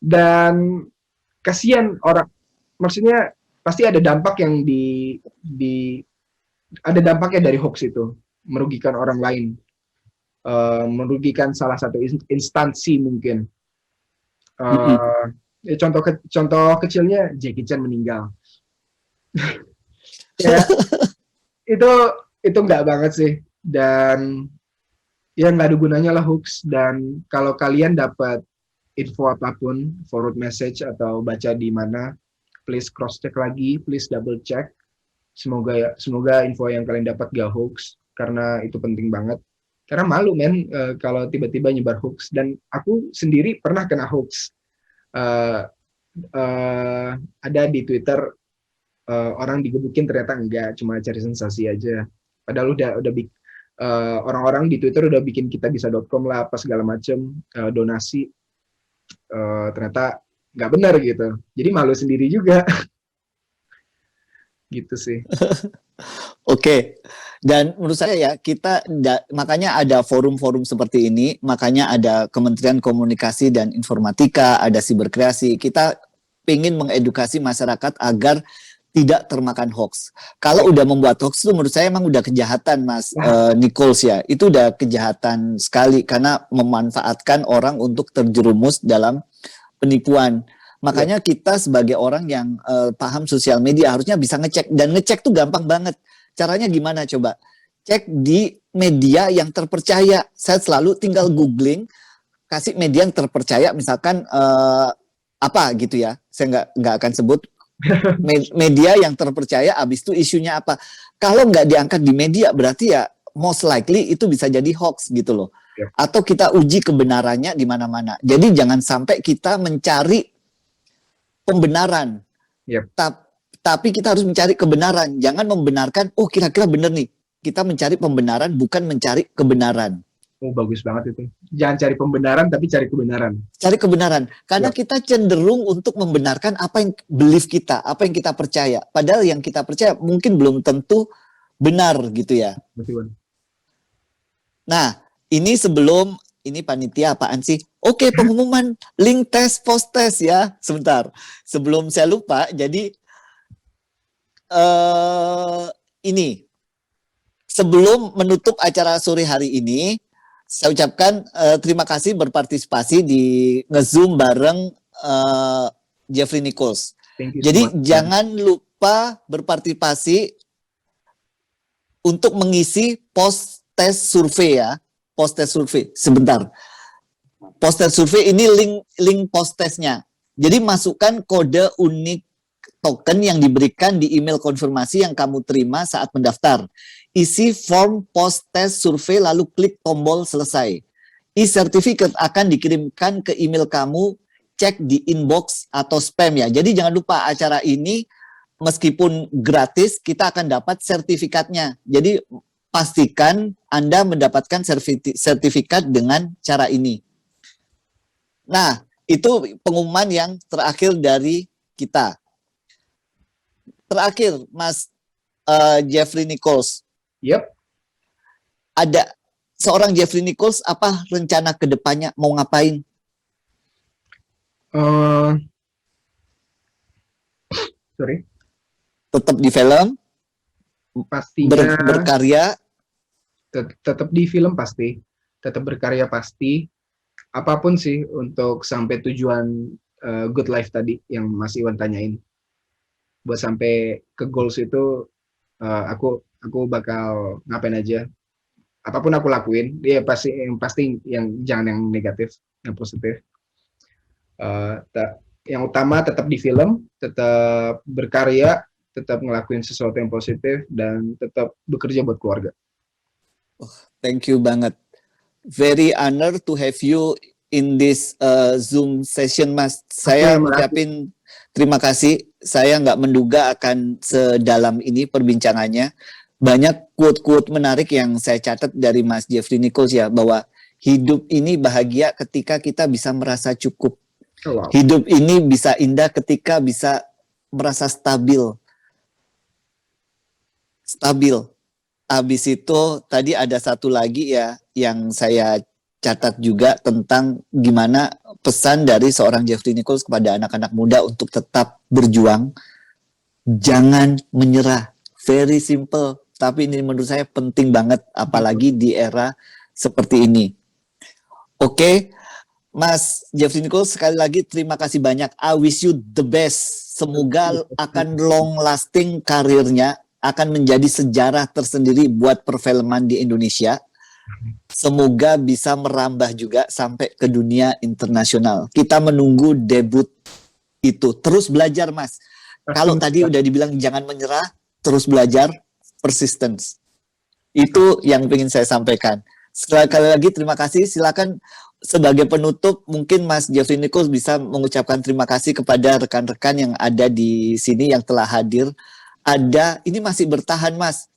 dan kasihan orang, maksudnya pasti ada dampak yang ada dampaknya dari hoax itu, merugikan orang lain, merugikan salah satu instansi mungkin. Contoh kecilnya Jackie Chan meninggal. Ya, itu nggak banget sih, dan ya nggak ada gunanya lah hoax. Dan kalau kalian dapat info apapun, forward message atau baca di mana, please cross check lagi, please double check. semoga info yang kalian dapat gak hoax, karena itu penting banget. Karena malu men, kalau tiba-tiba nyebar hoax, dan aku sendiri pernah kena hoax. Eh, ada di Twitter, orang digebukin, ternyata enggak, cuma cari sensasi aja. Padahal orang-orang di Twitter udah bikin kitabisa.com lah apa segala macem, donasi, ternyata nggak benar gitu. Jadi malu sendiri juga. Gitu sih. Oke. Dan menurut saya ya makanya ada forum-forum seperti ini, makanya ada Kementerian Komunikasi dan Informatika, ada Siberkreasi. Kita ingin mengedukasi masyarakat agar tidak termakan hoax. Kalau udah membuat hoax itu menurut saya emang udah kejahatan, Mas Nichols ya. Itu udah kejahatan sekali karena memanfaatkan orang untuk terjerumus dalam penipuan. Makanya kita sebagai orang yang paham sosial media harusnya bisa ngecek, dan ngecek tuh gampang banget. Caranya gimana coba? Cek di media yang terpercaya. Saya selalu tinggal googling, kasih media yang terpercaya, misalkan apa gitu ya. Saya nggak akan sebut media yang terpercaya. Abis itu isunya apa? Kalau nggak diangkat di media, berarti ya most likely itu bisa jadi hoax gitu loh. Atau kita uji kebenarannya di mana-mana. Jadi jangan sampai kita mencari pembenaran. Tapi kita harus mencari kebenaran. Jangan membenarkan, oh kira-kira benar nih. Kita mencari pembenaran, bukan mencari kebenaran. Oh, bagus banget itu. Jangan cari pembenaran, tapi cari kebenaran. Cari kebenaran. Karena kita cenderung untuk membenarkan apa yang belief kita, apa yang kita percaya. Padahal yang kita percaya mungkin belum tentu benar gitu ya. Betul. Nah, ini panitia apaan sih? Oke, pengumuman link tes post tes ya. Sebentar. Sebelum saya lupa, jadi ini sebelum menutup acara sore hari ini, saya ucapkan terima kasih berpartisipasi di nge-zoom bareng Jeffrey Nichols. Jadi jangan lupa berpartisipasi untuk mengisi post tes survei ya. Post tes survei sebentar. Post tes survei ini link post tesnya. Jadi masukkan kode unik token yang diberikan di email konfirmasi yang kamu terima saat mendaftar. Isi form post test survei lalu klik tombol selesai. E-certificate akan dikirimkan ke email kamu, cek di inbox atau spam ya. Jadi jangan lupa acara ini meskipun gratis kita akan dapat sertifikatnya. Jadi pastikan Anda mendapatkan sertifikat dengan cara ini. Nah, itu pengumuman yang terakhir dari kita. Terakhir, Mas Jeffrey Nichols. Ada seorang Jeffrey Nichols, apa rencana ke depannya? Mau ngapain? Tetap di film? Pastinya. Berkarya? Tetap di film pasti. Tetap berkarya pasti. Apapun sih untuk sampai tujuan good life tadi yang Mas Iwan tanyain. Buat sampai ke goals itu, aku bakal ngapain aja. Apapun aku lakuin, dia pasti yang jangan yang negatif, yang positif. Yang utama tetap di film, tetap berkarya, tetap ngelakuin sesuatu yang positif, dan tetap bekerja buat keluarga. Thank you banget. Very honored to have you in this Zoom session, Mas. Saya mengucapkan terima kasih. Saya nggak menduga akan sedalam ini perbincangannya. Banyak quote-quote menarik yang saya catat dari Mas Jeffrey Nichols ya, bahwa hidup ini bahagia ketika kita bisa merasa cukup. Hidup ini bisa indah ketika bisa merasa stabil. Habis itu tadi ada satu lagi ya yang saya catat juga tentang gimana pesan dari seorang Jeffrey Nichols kepada anak-anak muda untuk tetap berjuang. Jangan menyerah. Very simple. Tapi ini menurut saya penting banget, apalagi di era seperti ini. Oke, Mas Jeffrey Nichols, sekali lagi terima kasih banyak. I wish you the best. Semoga akan long lasting karirnya, akan menjadi sejarah tersendiri buat perfilman di Indonesia. Semoga bisa merambah juga sampai ke dunia internasional. Kita menunggu debut itu. Terus belajar, Mas. Kalau tadi udah dibilang jangan menyerah, terus belajar, persistence. Itu yang ingin saya sampaikan. Sekali lagi terima kasih. Silakan sebagai penutup mungkin Mas Jeffrey Nichols bisa mengucapkan terima kasih kepada rekan-rekan yang ada di sini yang telah hadir. Ini masih bertahan Mas.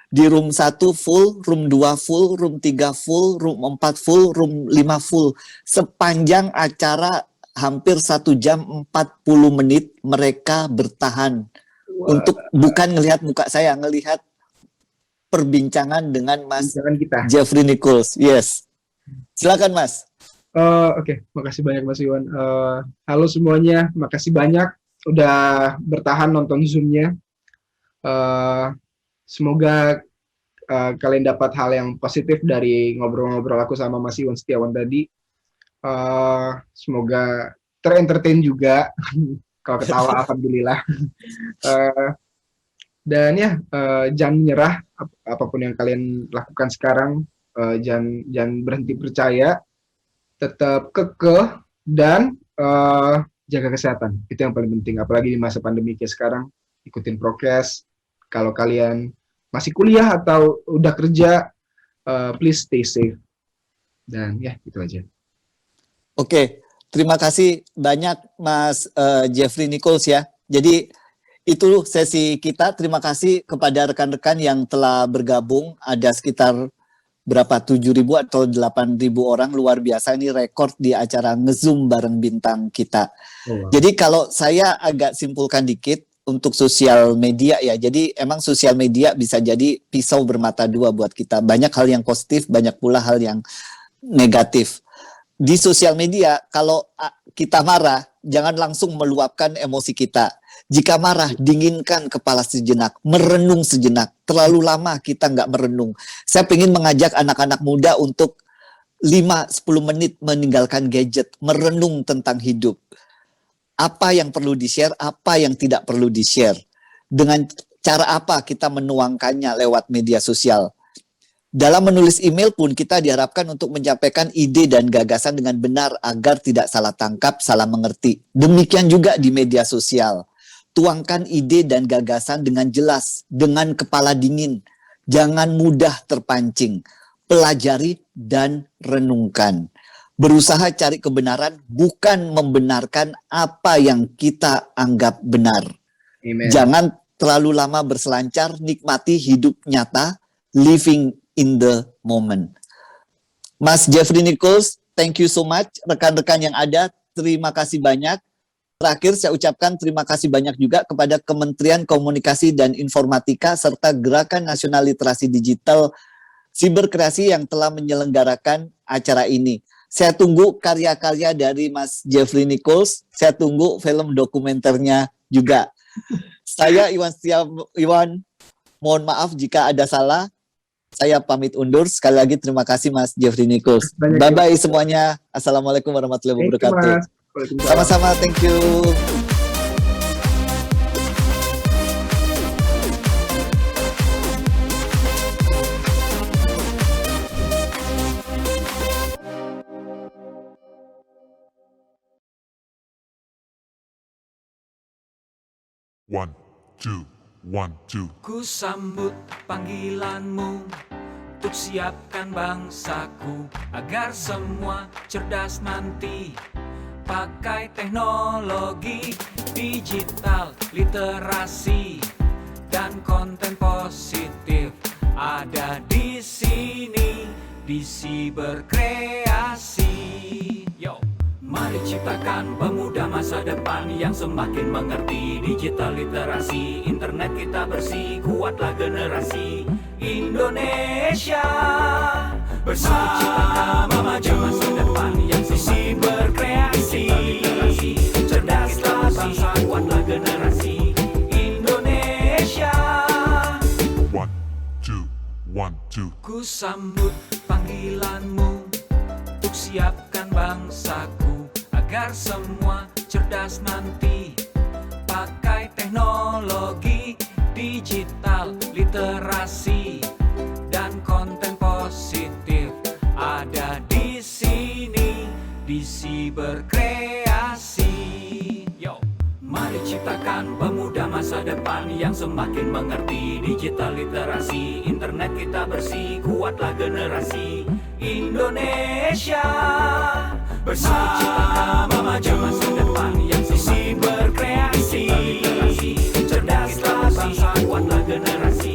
Di room 1 full, room 2 full, room 3 full, room 4 full, room 5 full. Sepanjang acara hampir 1 jam 40 menit mereka bertahan. Untuk bukan ngelihat muka saya, ngelihat perbincangan dengan Mas Jeffrey Nichols. Yes. Silakan Mas. Oke, makasih banyak Mas Iwan. Halo semuanya, makasih banyak udah bertahan nonton Zoom-nya. Semoga kalian dapat hal yang positif dari ngobrol-ngobrol aku sama Mas Iwan Setiawan tadi. Semoga ter-entertain juga. Kalau ketawa, alhamdulillah. Dan ya, jangan menyerah apapun yang kalian lakukan sekarang. Jangan berhenti percaya. Tetap kekeh dan jaga kesehatan. Itu yang paling penting. Apalagi di masa pandemi kayak sekarang. Ikutin prokes. Kalau kalian masih kuliah atau udah kerja, please stay safe. Dan ya, itu aja. Oke, terima kasih banyak Mas Jeffrey Nichols ya. Jadi itu sesi kita. Terima kasih kepada rekan-rekan yang telah bergabung. Ada sekitar berapa 7.000 atau 8.000 orang, luar biasa. Ini rekor di acara nge-zoom bareng bintang kita. Wow. Jadi kalau saya agak simpulkan dikit untuk sosial media ya. Jadi emang sosial media bisa jadi pisau bermata dua buat kita. Banyak hal yang positif, banyak pula hal yang negatif. Di sosial media kalau kita marah, jangan langsung meluapkan emosi kita. Jika marah, dinginkan kepala sejenak, merenung sejenak. Terlalu lama kita nggak merenung. Saya ingin mengajak anak-anak muda untuk 5-10 menit meninggalkan gadget, merenung tentang hidup. Apa yang perlu di-share, apa yang tidak perlu di-share. Dengan cara apa kita menuangkannya lewat media sosial. Dalam menulis email pun kita diharapkan untuk menyampaikan ide dan gagasan dengan benar agar tidak salah tangkap, salah mengerti. Demikian juga di media sosial. Tuangkan ide dan gagasan dengan jelas, dengan kepala dingin. Jangan mudah terpancing. Pelajari dan renungkan. Berusaha cari kebenaran, bukan membenarkan apa yang kita anggap benar. Amen. Jangan terlalu lama berselancar, nikmati hidup nyata, living in the moment. Mas Jeffrey Nichols, thank you so much. Rekan-rekan yang ada, terima kasih banyak. Terakhir saya ucapkan terima kasih banyak juga kepada Kementerian Komunikasi dan Informatika serta Gerakan Nasional Literasi Digital Siberkreasi yang telah menyelenggarakan acara ini. Saya tunggu karya-karya dari Mas Jeffrey Nichols. Saya tunggu film dokumenternya juga. Saya Iwan, mohon maaf jika ada salah. Saya pamit undur. Sekali lagi terima kasih Mas Jeffrey Nichols. Bye-bye semuanya. Assalamualaikum warahmatullahi wabarakatuh. Sama-sama, thank you. One, two, one, two. Ku sambut panggilanmu untuk siapkan bangsaku agar semua cerdas nanti. Pakai teknologi digital, literasi dan konten positif ada di sini di Siberkreasi. Yo. Mari ciptakan pemuda masa depan yang semakin mengerti digital literasi. Internet kita bersih, kuatlah generasi Indonesia. Bersama ciptakan pemuda masa depan yang semakin berkreasi. Literasi, cerdaslah bangsa, kuatlah generasi Indonesia. One, two, one, two. Ku sambut panggilanmu untuk siapkan bangsaku agar semua cerdas nanti. Pakai teknologi digital, literasi dan konten positif ada di sini di Siberkreasi. Yo, Mari ciptakan pemuda masa depan yang semakin mengerti digital literasi. Internet kita bersih, kuatlah generasi Indonesia. Bersama ciptakan pemuda masa depan yang semakin berkreasi. Digital literasi, cerdaslah bangsa, kuatlah